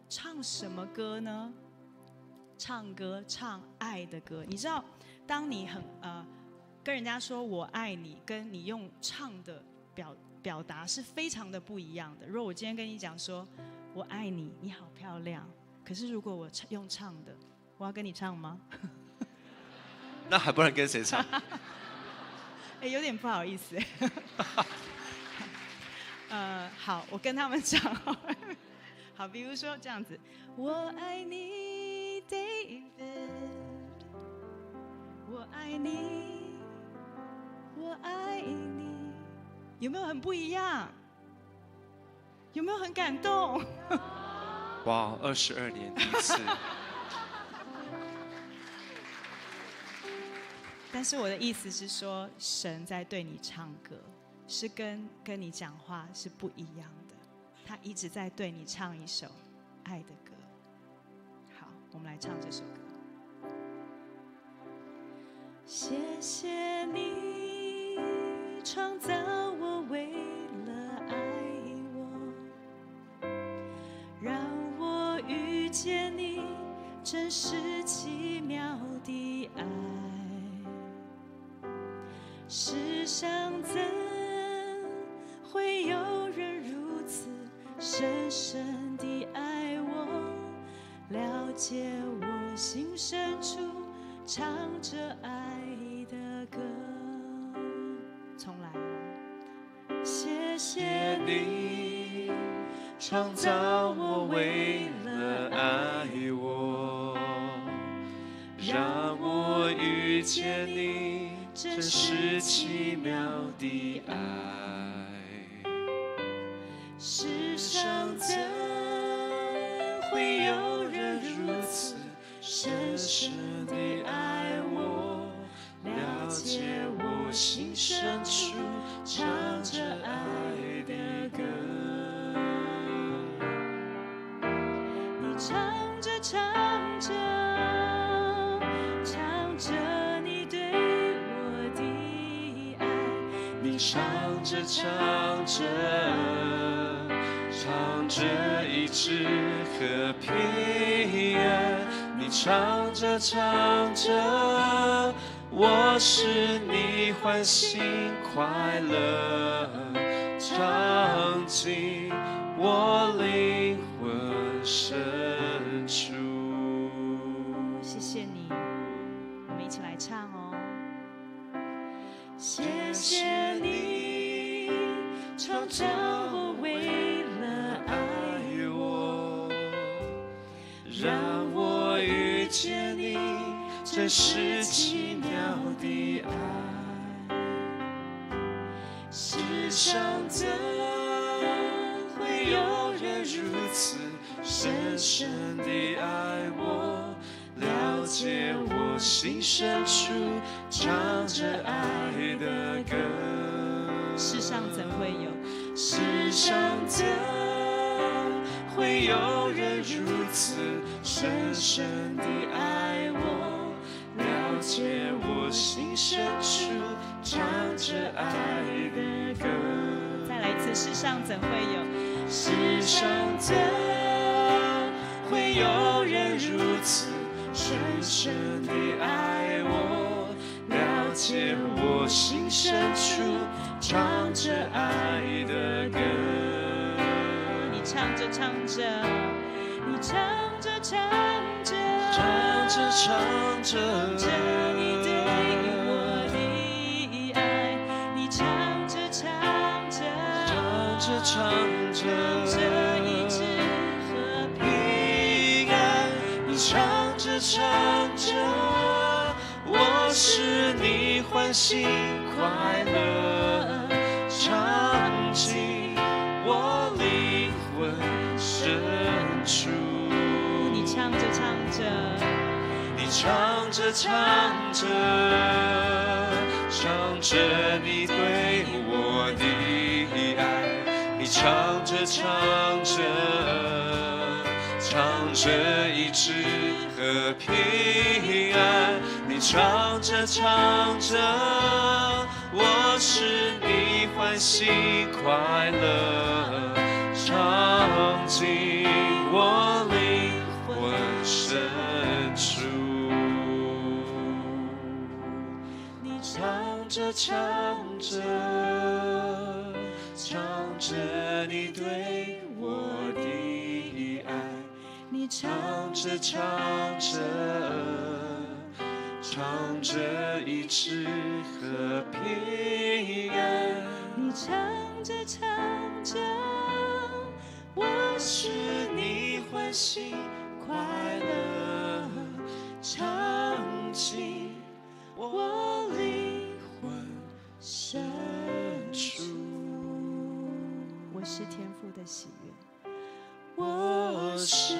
唱什么歌呢？唱歌，唱爱的歌。你知道，当你跟人家说我爱你，跟你用唱的表达是非常的不一样的。如果我今天跟你讲说我爱你，你好漂亮，可是如果我用唱的，我要跟你唱吗？那还不然跟谁唱？有点不好意思。好，我跟他们唱。好，比如说这样子，我爱你 ，David， 我爱你，我爱你，有没有很不一样？有没有很感动？哇，22年第一次。但是我的意思是说，神在对你唱歌，是跟你讲话是不一样的。他一直在对你唱一首爱的歌。好，我们来唱这首歌。谢谢你创造我，为了爱我，让我遇见你真实奇妙的爱。世上怎会有人如此深深地爱我，了解我心深处，唱着爱的歌。重来哦，谢谢你创造我，为了爱我，让我遇见你真是奇妙的爱。世上怎会有人如此深深地爱我，了解我心深处，唱着爱的歌。你唱着唱着，唱着你对我的爱。你唱着唱着，唱着一直和平安。你唱着唱着，我使你欢欣快乐，唱进我灵魂深处。谢谢你，我们一起来唱哦。谢谢你创造我，为了爱我，让我遇见你真是奇妙的爱。世上怎会有人如此深深地爱我，了解我心深处，唱着爱的歌。世上怎会有？世上怎会有人如此深深地爱我，了解我心深处，唱着爱的歌。再来一次，世上怎会有？世上怎会有人如此深深地爱我，了解我心深处，唱着爱的歌。你唱着唱着，你唱着唱着，唱着唱着，你对我的爱。你唱着唱着，唱着唱着，这一直和平安。你唱着唱着，我使你欢欣快乐，唱进我灵魂深处。你唱着唱着，你唱着唱着，唱着你对我的爱。你唱着唱着，唱着医治和平安。你唱着唱着，我使你欢欣快乐，唱进我灵魂深处。着唱着，唱着你对我的爱，你唱唱着唱着，唱着一直和平安。你唱着唱着，我使你欢喜快乐，唱进我灵魂深处。我是天父的喜悦，我是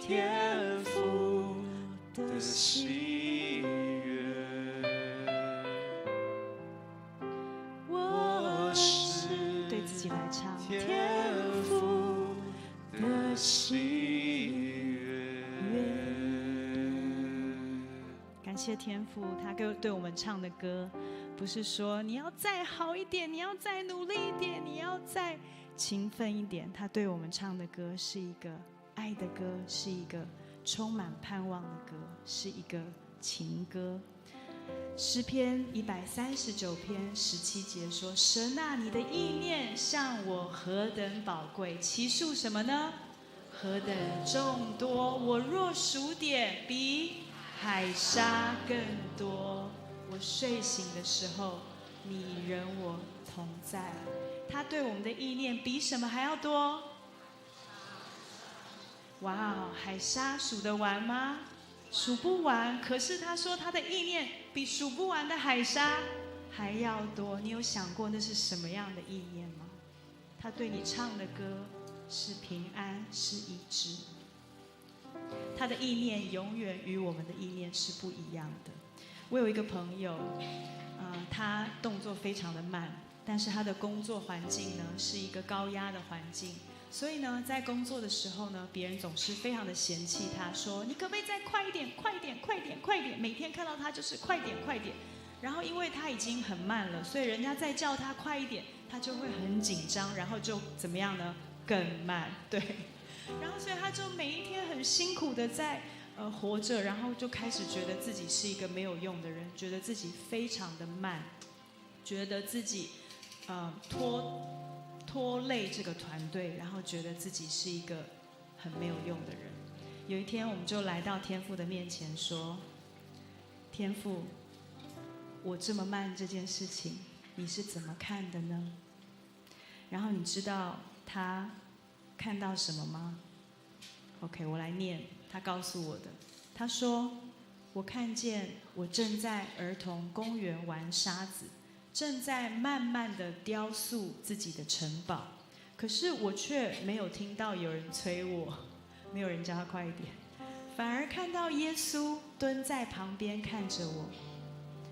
天父的喜悦，我是对自己来唱。天父的喜悦。感谢天父，他对我们唱的歌，不是说你要再好一点，你要再努力一点，你要再勤奋一点。他对我们唱的歌是一个爱的歌，是一个充满盼望的歌，是一个情歌。诗篇139篇17节说：神啊，你的意念向我何等宝贵，其数什么呢？何等众多，我若数点，比海沙更多。我睡醒的时候，你人我同在。他对我们的意念比什么还要多？哇哦，海沙数得完吗？数不完。可是他说他的意念比数不完的海沙还要多。你有想过那是什么样的意念吗？他对你唱的歌是平安，是医治。他的意念永远与我们的意念是不一样的。我有一个朋友，他动作非常的慢，但是他的工作环境呢是一个高压的环境，所以呢，在工作的时候呢，别人总是非常的嫌弃他，说你可不可以再快一点，快一点，快一点，快一点。每天看到他就是快点，快点。然后因为他已经很慢了，所以人家再叫他快一点，他就会很紧张，然后就怎么样呢？更慢，对。然后所以他就每一天很辛苦的在活着，然后就开始觉得自己是一个没有用的人，觉得自己非常的慢，觉得自己拖累这个团队，然后觉得自己是一个很没有用的人。有一天我们就来到天父的面前说：天父，我这么慢这件事情你是怎么看的呢？然后你知道他看到什么吗？ OK， 我来念他告诉我的。他说：我看见我正在儿童公园玩沙子，正在慢慢地雕塑自己的城堡，可是我却没有听到有人催我，没有人叫他快一点，反而看到耶稣蹲在旁边看着我，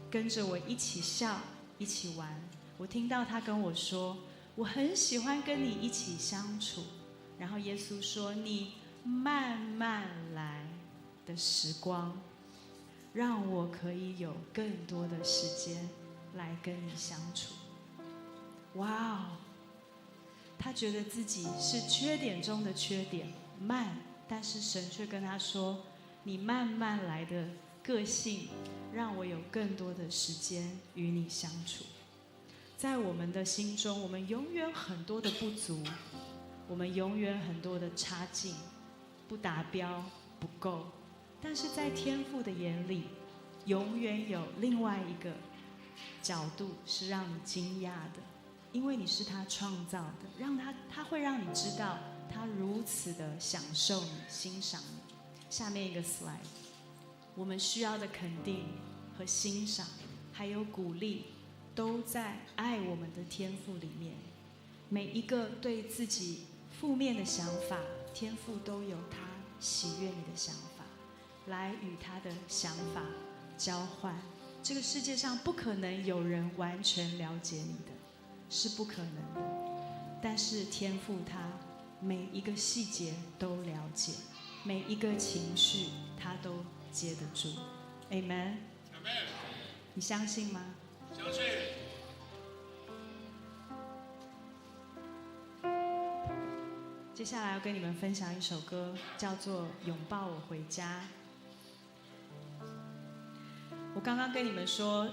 跟着我一起笑，一起玩。我听到他跟我说：我很喜欢跟你一起相处。然后耶稣说：你慢慢来的时光，让我可以有更多的时间来跟你相处。哇哦，他觉得自己是缺点中的缺点，慢，但是神却跟他说：你慢慢来的个性，让我有更多的时间与你相处。在我们的心中，我们永远很多的不足，我们永远很多的差劲，不达标，不够。但是在天父的眼里，永远有另外一个角度是让你惊讶的，因为你是他创造的，让他会让你知道他如此的享受你，欣赏你。下面一个 slide， 我们需要的肯定和欣赏，还有鼓励，都在爱我们的天父里面。每一个对自己负面的想法，天父都有他喜悦你的想法，来与他的想法交换。这个世界上不可能有人完全了解你的，是不可能的。但是天父他每一个细节都了解，每一个情绪他都接得住。 Amen。 你相信吗？相信。接下来要跟你们分享一首歌，叫做《拥抱我回家》。我刚刚跟你们说，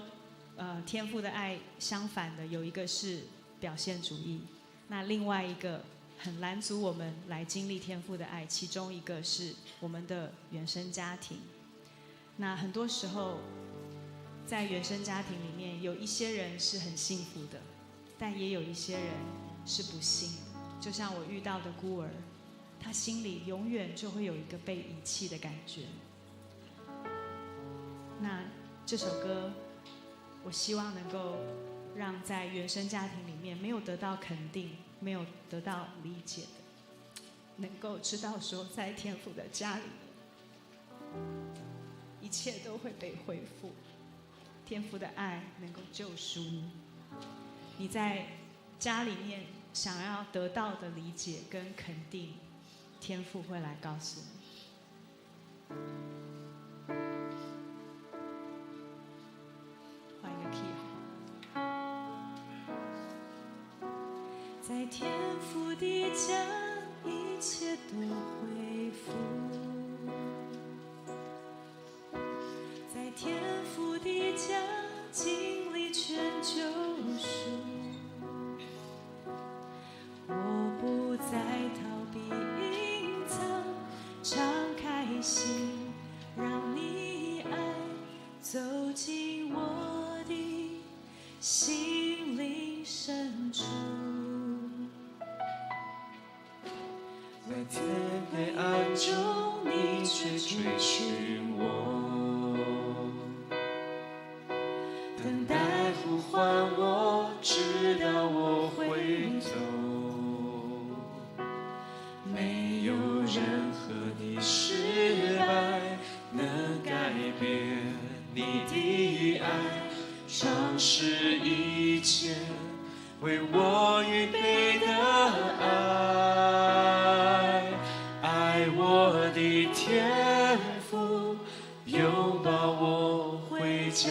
天父的爱相反的，有一个是表现主义，那另外一个很拦阻我们来经历天父的爱，其中一个是我们的原生家庭。那很多时候，在原生家庭里面，有一些人是很幸福的，但也有一些人是不幸。就像我遇到的孤儿，他心里永远就会有一个被遗弃的感觉。那这首歌，我希望能够让在原生家庭里面没有得到肯定、没有得到理解的，能够知道说，在天父的家里面，一切都会被恢复，天父的爱能够救赎你。你在家里面想要得到的理解跟肯定，天父会来告诉你。换一个 key 好。在天父的家，一切都恢复。在天父的家，经历全救赎。我不再逃避隐藏，敞开心，让你爱走进我的心灵深处。在天黑暗中，你却追寻我，等待呼唤我，直到我回头。没有任何的失败能改变你的爱，尝试一切为我预备的爱，爱我的天父，拥抱我回家，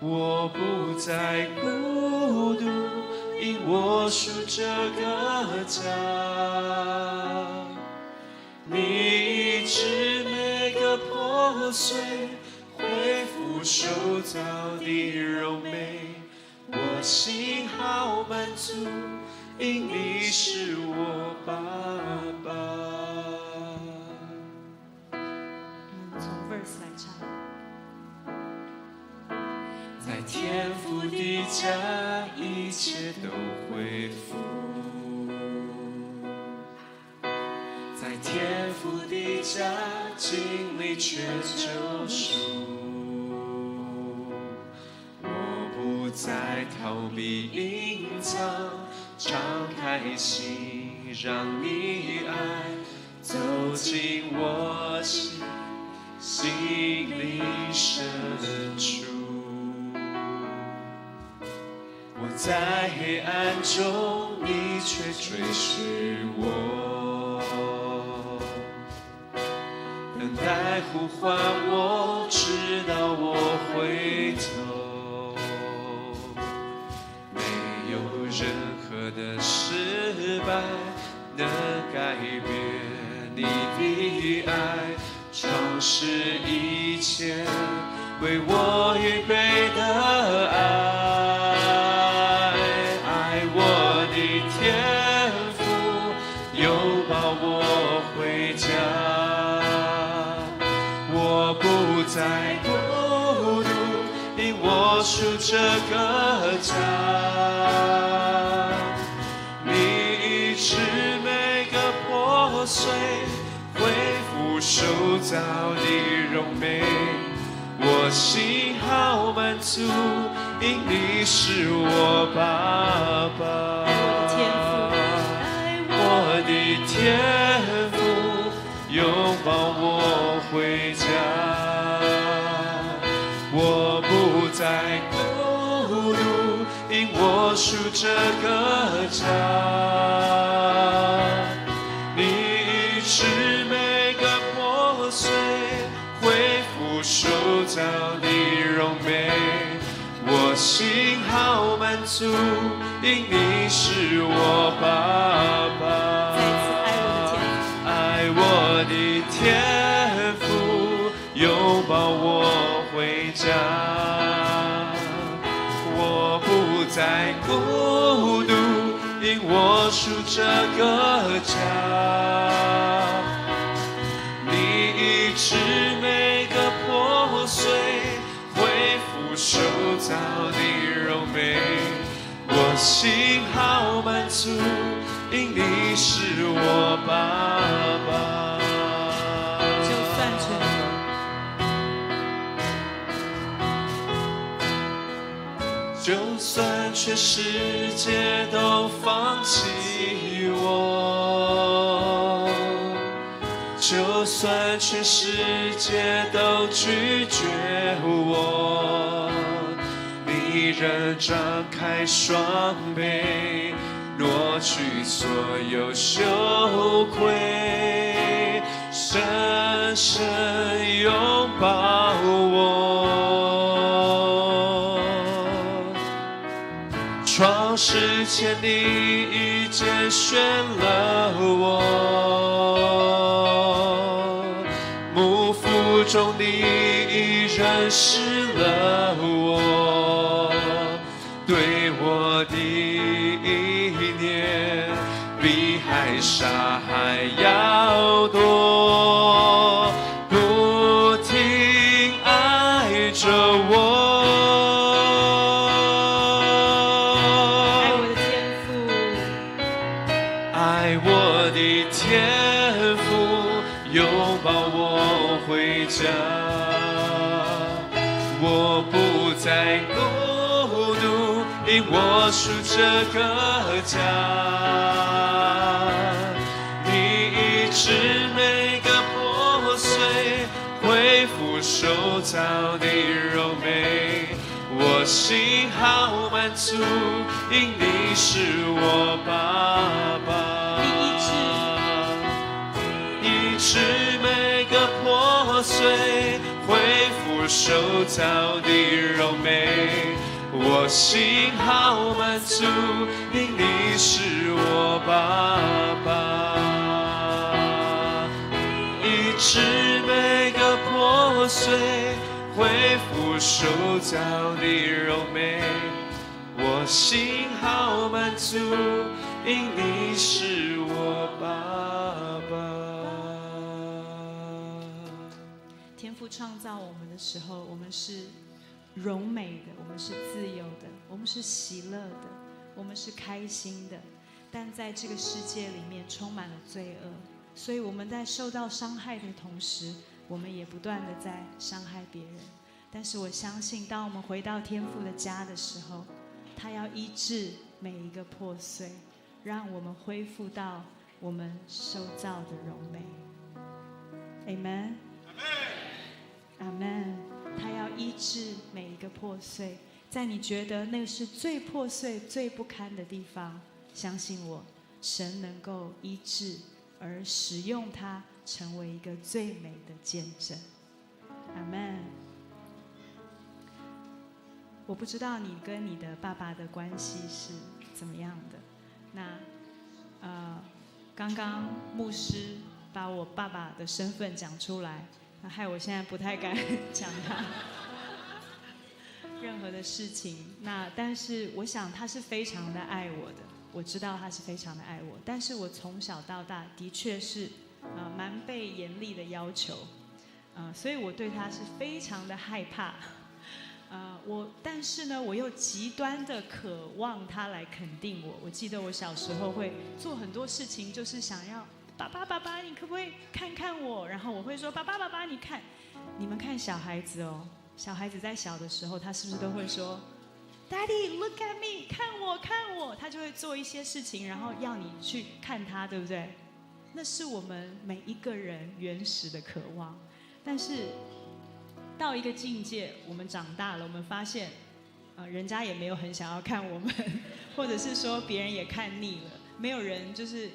我不再孤独，因我属这个家。你医治每个破碎，恢复受造的柔美，我心好满足，因你是我爸爸。从 verse 来唱。在天父的家，一切都恢复。在天父的家，经历全救赎。我不再逃避隐藏，敞开心，让你爱走进我心灵深处。我在黑暗中，你却追寻我，等待呼唤我，直到我回头。没有任何的失败能改变你的爱，尝试一切为我预备的爱。在孤独，因我属这个家。你医治每个破碎，恢复受造的柔美，我心好满足，因你是我爸爸。我的天父，拥抱我回家。我不再孤独，因我属这个家。你医治每个破碎，恢复受造的柔美，我心好满足，因你是我爸爸。爱我的天父，拥抱我回家。孤独，因我属这个家。你医治每个破碎，恢复受造的柔美，我心好满足，因你是我爸爸。就算全世界都放弃我，就算全世界都拒绝我，你仍张开双臂，挪去所有羞愧，深深拥抱我。创世前你已拣选了我，母腹中你已认识了我，对我的意念比海沙还要多，不停爱着我。天父拥抱我回家，我不再孤独，因我属这个家。你医治每个破碎，恢复受造的柔美，我心好满足，因你是我爸爸。是每个破碎，恢复受造的柔美，我心好满足，因你是我爸爸。医治每个破碎，恢复受造的柔美，我心好满足，因你是我爸爸。天父创造我们的时候，我们是柔美的，我们是自由的，我们是喜乐的，我们是开心的。但在这个世界里面充满了罪恶，所以我们在受到伤害的同时，我们也不断的在伤害别人。但是我相信，当我们回到天父的家的时候，他要医治每一个破碎，让我们恢复到我们受造的柔美。Amen。阿们，他要医治每一个破碎，在你觉得那是最破碎、最不堪的地方，相信我，神能够医治，而使用它成为一个最美的见证。阿们。我不知道你跟你的爸爸的关系是怎么样的。那刚刚牧师把我爸爸的身份讲出来。害我现在不太敢讲他任何的事情。但是我想他是非常的爱我的，我知道他是非常的爱我。但是我从小到大的确是蛮被严厉的要求，所以我对他是非常的害怕。但是呢，我又极端的渴望他来肯定我。我记得我小时候会做很多事情，就是想要。爸爸，你可不可以看看我？然后我会说，爸爸，你看，你们看小孩子哦，小孩子在小的时候，他是不是都会说 ，Daddy look at me， 看我，他就会做一些事情，然后要你去看他，对不对？那是我们每一个人原始的渴望。但是到一个境界，我们长大了，我们发现，人家也没有很想要看我们，或者是说别人也看腻了，没有人就是。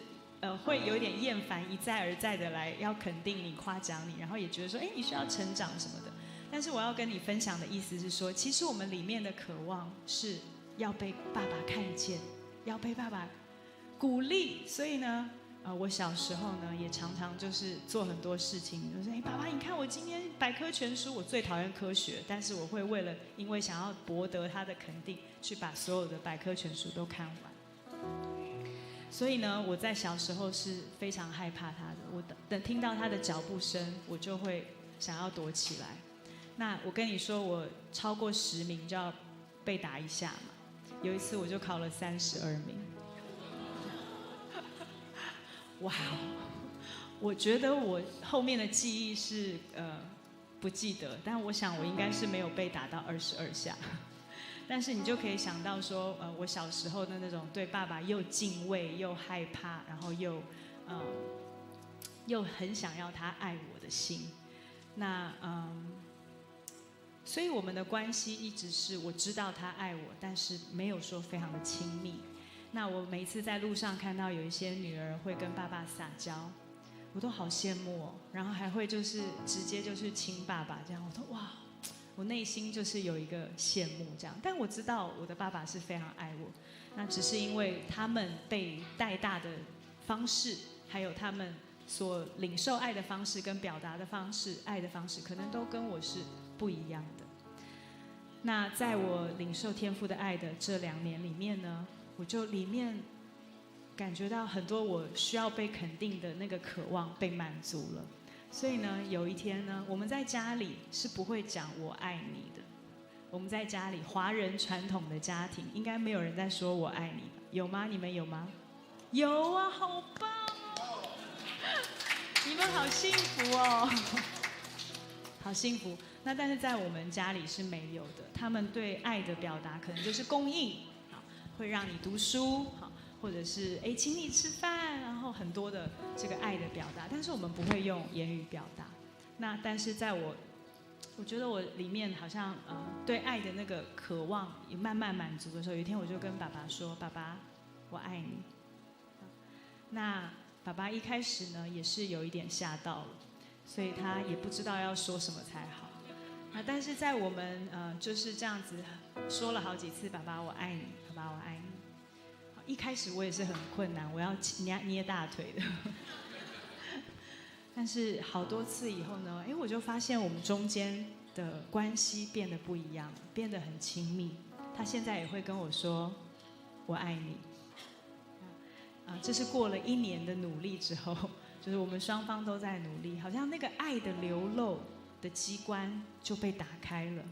会有点厌烦，一再而再的来要肯定你、夸奖你，然后也觉得说，你需要成长什么的。但是我要跟你分享的意思是说，其实我们里面的渴望是要被爸爸看见，要被爸爸鼓励。所以呢，我小时候呢，也常常就是做很多事情，就是爸爸，你看我今天百科全书，我最讨厌科学，但是我会为了因为想要博得他的肯定，去把所有的百科全书都看完。所以呢，我在小时候是非常害怕他的。我等听到他的脚步声，我就会想要躲起来。那我跟你说，我超过10名就要被打一下嘛。有一次我就考了32名。哇，我觉得我后面的记忆是不记得，但我想我应该是没有被打到22下。但是你就可以想到说，我小时候的那种对爸爸又敬畏又害怕，然后又很想要他爱我的心。那所以我们的关系一直是我知道他爱我，但是没有说非常的亲密。那我每一次在路上看到有一些女儿会跟爸爸撒娇，我都好羡慕哦。然后还会就是直接就是亲爸爸这样，我说哇，我内心就是有一个羡慕这样。但我知道我的爸爸是非常爱我，那只是因为他们被带大的方式，还有他们所领受爱的方式跟表达的方式，爱的方式可能都跟我是不一样的。那在我领受天父的爱的这2年里面呢，我就里面感觉到很多我需要被肯定的那个渴望被满足了。所以呢，有一天呢，我们在家里是不会讲我爱你的。我们在家里，华人传统的家庭应该没有人在说我爱你吧？有吗？你们有吗？有啊，好棒哦！你们好幸福哦，好幸福。那但是在我们家里是没有的。他们对爱的表达可能就是供应，会让你读书，或者是请你吃饭，然后很多的这个爱的表达，但是我们不会用言语表达。那但是在我觉得我里面好像对爱的那个渴望也慢慢满足的时候，有一天我就跟爸爸说：“爸爸，我爱你。”那爸爸一开始呢也是有一点吓到了，所以他也不知道要说什么才好。但是在我们就是这样子说了好几次“爸爸我爱你，爸爸我爱你”，一开始我也是很困难，我要捏大腿的。但是好多次以后呢，我就发现我们中间的关系变得不一样，变得很亲密。他现在也会跟我说“我爱你”。这是过了1年的努力之后，就是我们双方都在努力，好像那个爱的流露的机关就被打开了。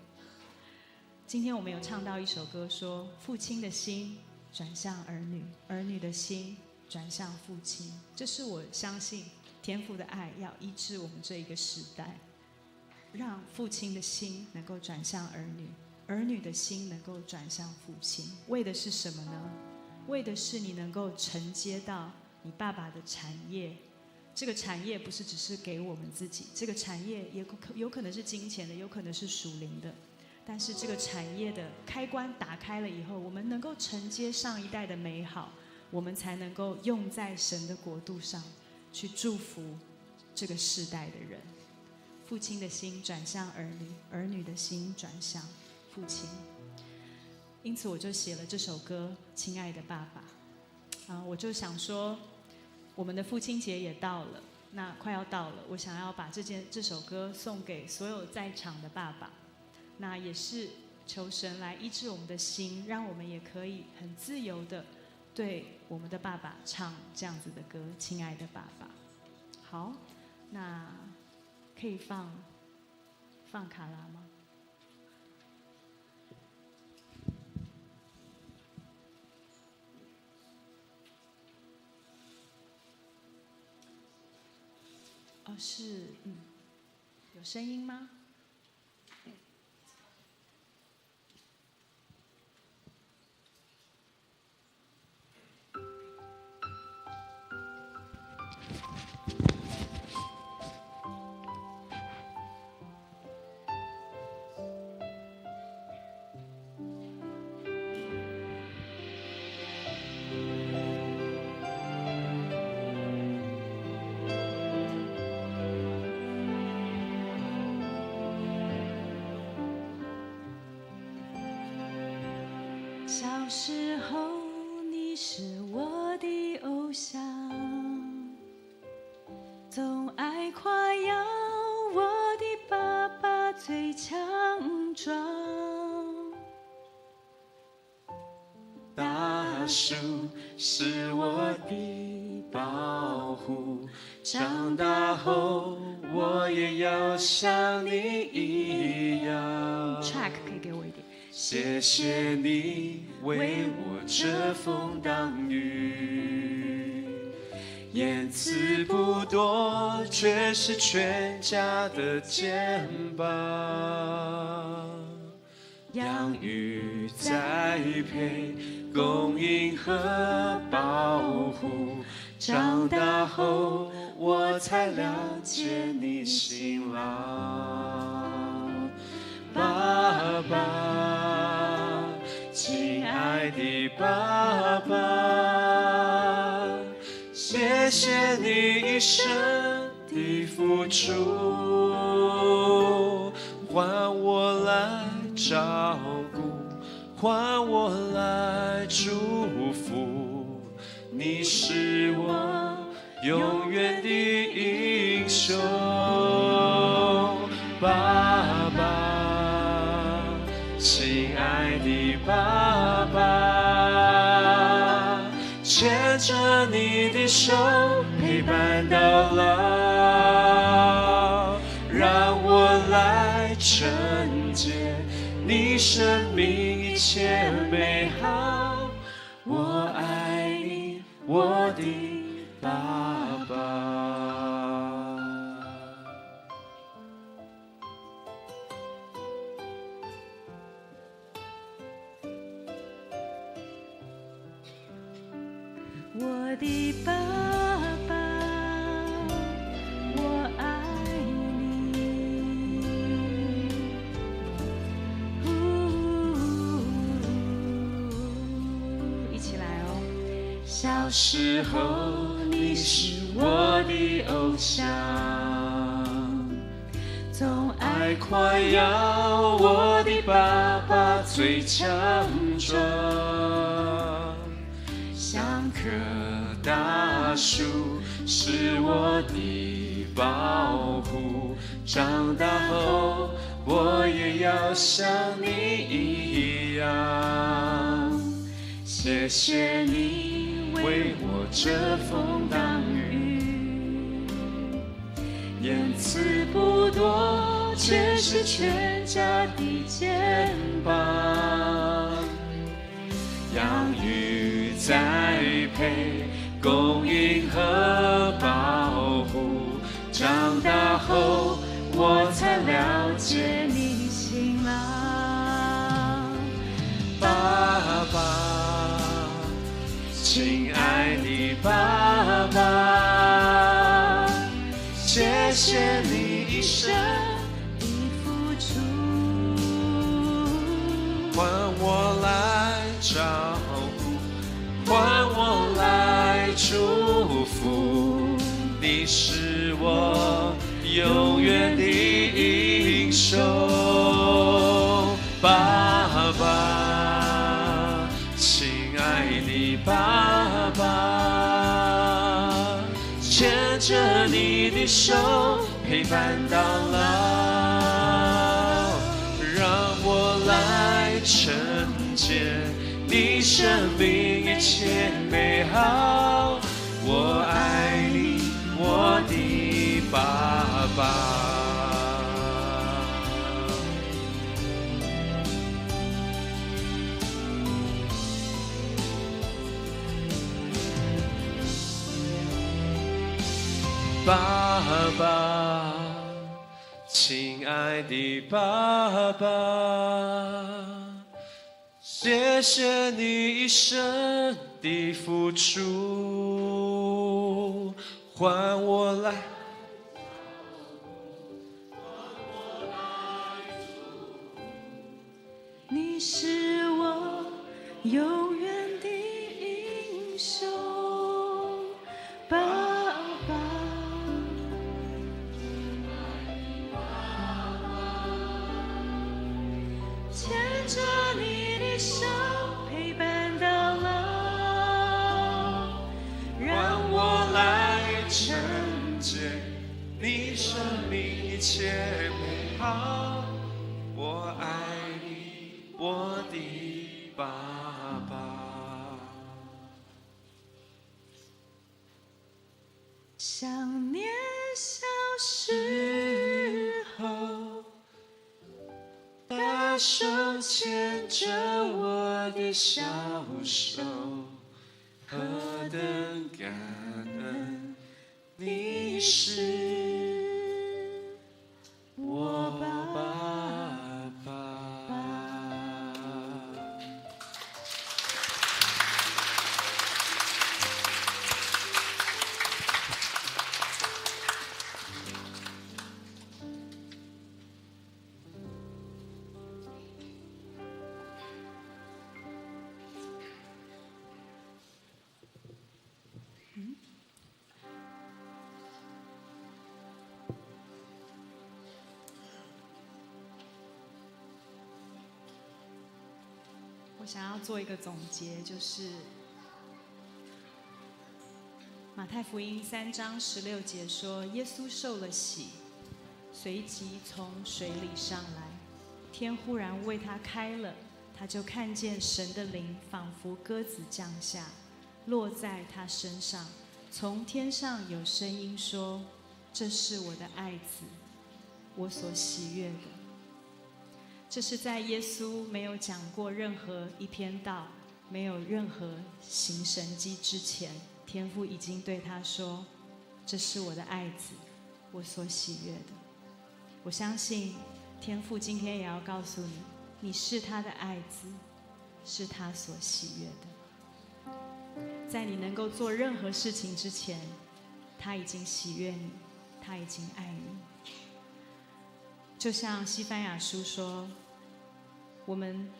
今天我们有唱到一首歌说：“父亲的心转向儿女，儿女的心转向父亲。”这是我相信天父的爱要医治我们这一个时代，让父亲的心能够转向儿女，儿女的心能够转向父亲。为的是什么呢？为的是你能够承接到你爸爸的产业。这个产业不是只是给我们自己，这个产业也有可能是金钱的，有可能是属灵的。但是这个产业的开关打开了以后，我们能够承接上一代的美好，我们才能够用在神的国度上，去祝福这个世代的人。父亲的心转向儿女，儿女的心转向父亲。因此我就写了这首歌《亲爱的爸爸》。我就想说，我们的父亲节也到了，那快要到了，我想要把这首歌送给所有在场的爸爸。那也是求神来医治我们的心，让我们也可以很自由的对我们的爸爸唱这样子的歌，《亲爱的爸爸》。好，那可以放卡拉吗？是，有声音吗？小时候你是我的偶像，树，是我的保护。长大后，我也要像你一样。track 可以给我一点。谢谢你为我遮风挡雨，言辞不多，却是全家的肩膀。养育、栽培、供应和保护，长大后我才了解你辛劳。爸爸，亲爱的爸爸，谢谢你一生的付出，换我来照顾，换我来祝福，你是我永远的英雄。爸爸，亲爱的爸爸，牵着你的手陪伴到老，让我来承接你生命一切美好。我爱你，我的爸爸。我的爸爸，我爱你。一起来哦。小时候你是我的偶像，总爱夸耀我的爸爸最强壮。像棵大树，是我的保护。长大后，我也要像你一样。谢谢你为我遮风挡雨，言辞不多，却是全家的肩膀。养育、栽培、供应和保护，长大后我才了解你辛劳。爸爸，亲爱的爸爸，谢谢你一生的付出，换我来照顾，换我来祝福，你是我永远的英雄。爸爸，亲爱的爸爸，牵着你的手陪伴到老，让我来承接你生命一切美好。我爱你，我的爸爸。爸爸，亲爱的爸爸，谢谢你一生的付出，换我来。你是我永远的英雄，爸爸。牵着你的手陪伴到老，让我来承接你生命一切美好。我爱你，我的爸爸。手牵着我的小手，何等感恩，你是我爸爸。我想要做一个总结，就是马太福音3章16节说，耶稣受了洗，随即从水里上来，天忽然为他开了，他就看见神的灵仿佛鸽子降下，落在他身上。从天上有声音说：“这是我的爱子，我所喜悦的。”这是在耶稣没有讲过任何一篇道，没有任何行神迹之前，天父已经对他说：“这是我的爱子，我所喜悦的。”我相信天父今天也要告诉你，你是他的爱子，是他所喜悦的。在你能够做任何事情之前，他已经喜悦你，他已经爱你。就像西番雅书说，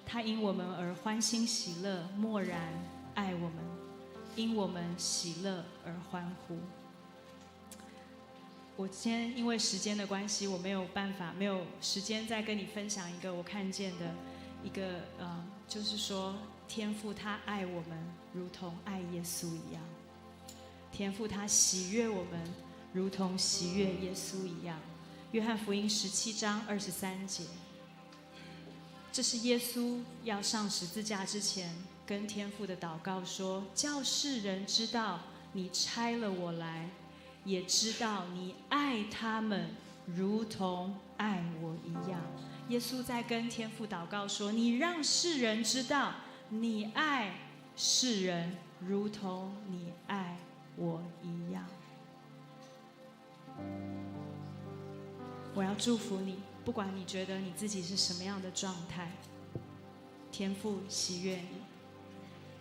他因我们而欢欣喜乐，默然爱我们，因我们喜乐而欢呼。我今天因为时间的关系，我没有时间再跟你分享一个我看见的一个就是说天父他爱我们如同爱耶稣一样，天父他喜悦我们如同喜悦耶稣一样。约翰福音17章23节，这是耶稣要上十字架之前跟天父的祷告说：“叫世人知道你差了我来，也知道你爱他们如同爱我一样。”耶稣在跟天父祷告说：“你让世人知道你爱世人如同你爱我一样。”我要祝福你，不管你觉得你自己是什么样的状态，天父喜悦你。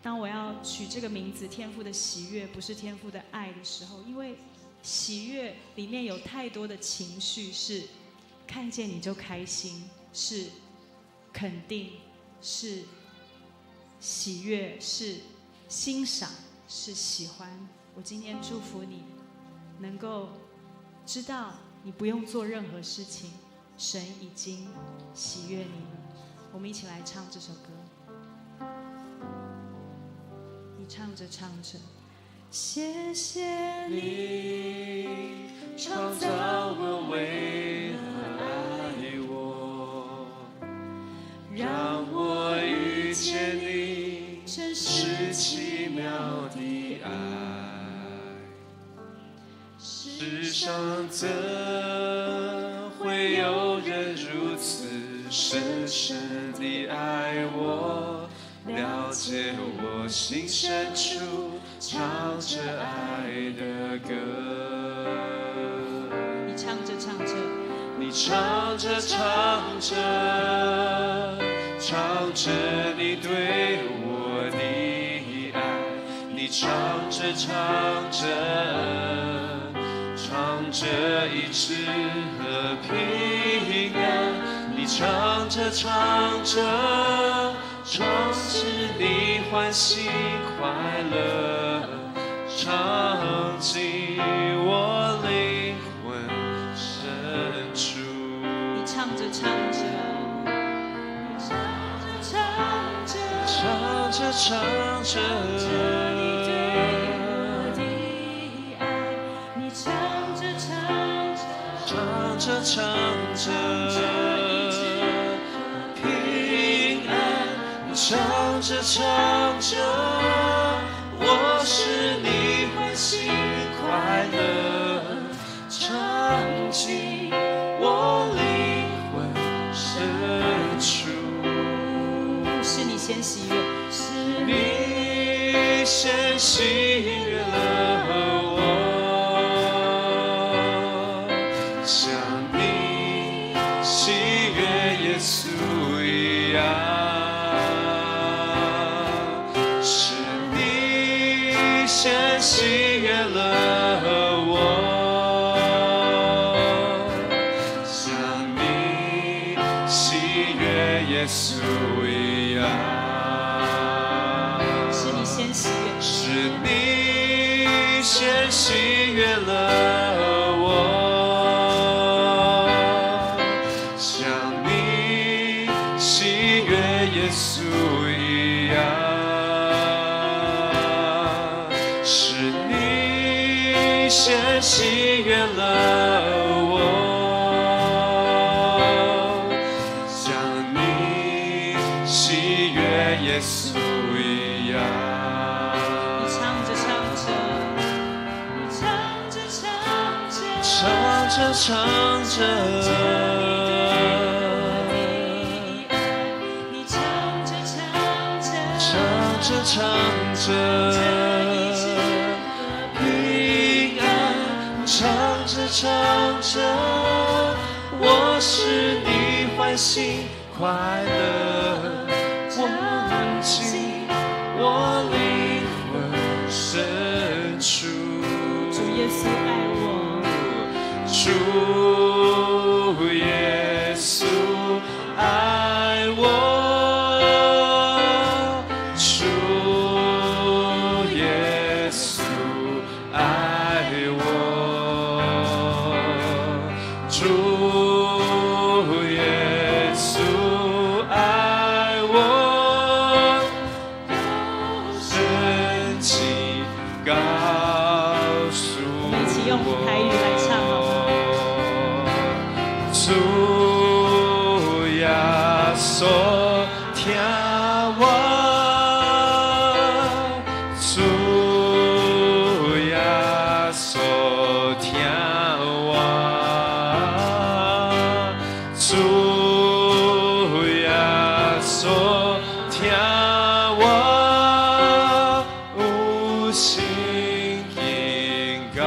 当我要取这个名字天父的喜悦，不是天父的爱的时候，因为喜悦里面有太多的情绪，是看见你就开心，是肯定，是喜悦，是欣赏，是喜欢。我今天祝福你能够知道你不用做任何事情，神已经喜悦你了。我们一起来唱这首歌。你唱着唱着，谢谢你创造我，为了爱我，让我遇见你，是奇妙的爱。世上怎会有人如此深深地爱我，了解我心深处，唱着爱的歌。你唱着唱着，你唱着唱着，唱着你对我的爱。你唱着唱着，唱着医治和平安。你唱着唱着，唱着你欢喜快乐，唱进我灵魂深处。你唱着唱着，你唱着唱着，唱着唱着，你对我的爱。你唱着唱着，唱着唱着，平安。你唱着唱着，我是你欢喜快乐，唱进我灵魂深处。先喜悦了我，像你喜悦耶稣一样，是你先喜悦了我，像你喜悦耶稣一样。是你先喜悦了我，像你喜悦耶稣一样，是你先喜悦了我，像你喜悦耶稣一样。唱着，唱着平安，唱着，我使你欢喜快乐，忘记我灵魂深处。主耶稣爱我。主耶稣爱我，主耶稣爱我，主耶稣爱我，神迹告诉我。一起用台语来唱好吗？主耶稣听我，主耶稣听我，主耶稣听我，有心经告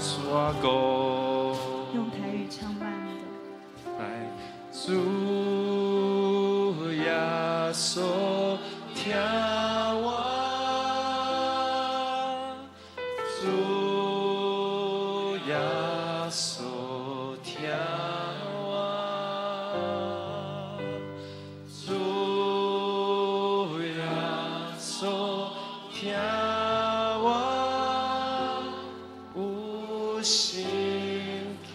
诉我讲。主耶稣听我，主耶稣听我，主耶稣听我，有心经。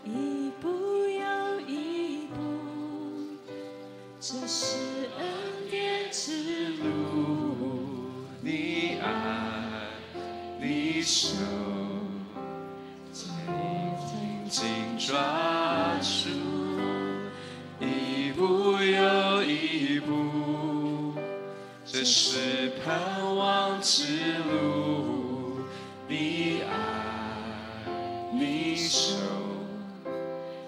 一步又一步，这是恩典之路。你爱，你手，紧抓住，一步又一步，这是盼望之路。你爱，你手。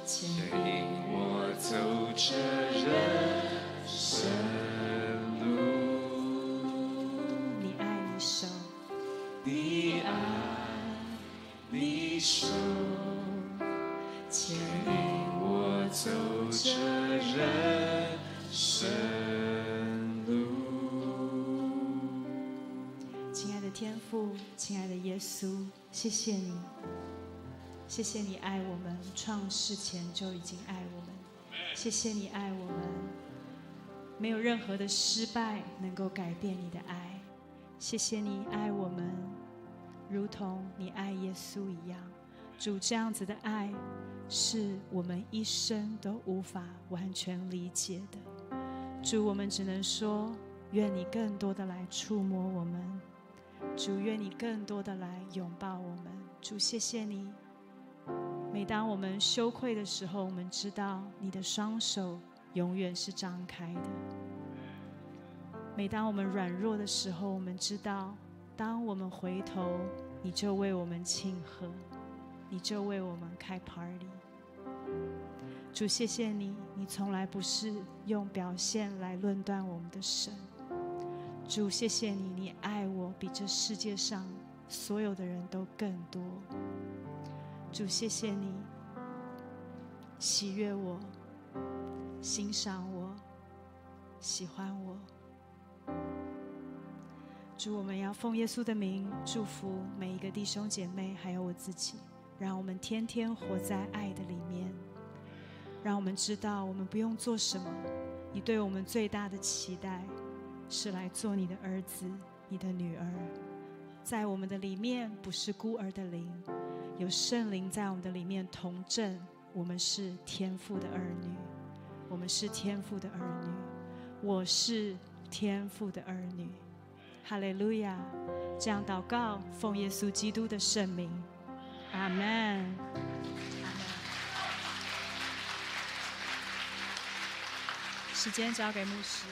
牵引我走这人生路，你爱你手，你爱你手，牵引我走这人生路。亲爱的天父，亲爱的耶稣，谢谢你。谢谢你爱我们，创世前就已经爱我们。谢谢你爱我们，没有任何的失败能够改变你的爱。谢谢你爱我们，如同你爱耶稣一样。主，这样子的爱是我们一生都无法完全理解的。主，我们只能说，愿你更多的来触摸我们。主，愿你更多的来拥抱我们。主，谢谢你。每当我们羞愧的时候，我们知道你的双手永远是张开的。每当我们软弱的时候，我们知道当我们回头，你就为我们庆贺。你就为我们开 party。主，谢谢你，你从来不是用表现来论断我们的神。主，谢谢你，你爱我比这世界上所有的人都更多。主，谢谢你喜悦我，欣赏我，喜欢我。主，我们要奉耶稣的名祝福每一个弟兄姐妹，还有我自己，让我们天天活在爱的里面，让我们知道我们不用做什么，你对我们最大的期待是来做你的儿子，你的女儿。在我们的里面不是孤儿的灵，有圣灵在我们的里面同证，我们是天父的儿女，我们是天父的儿女，我是天父的儿女。哈利路亚！这样祷告，奉耶稣基督的圣名，阿们。时间交给牧师。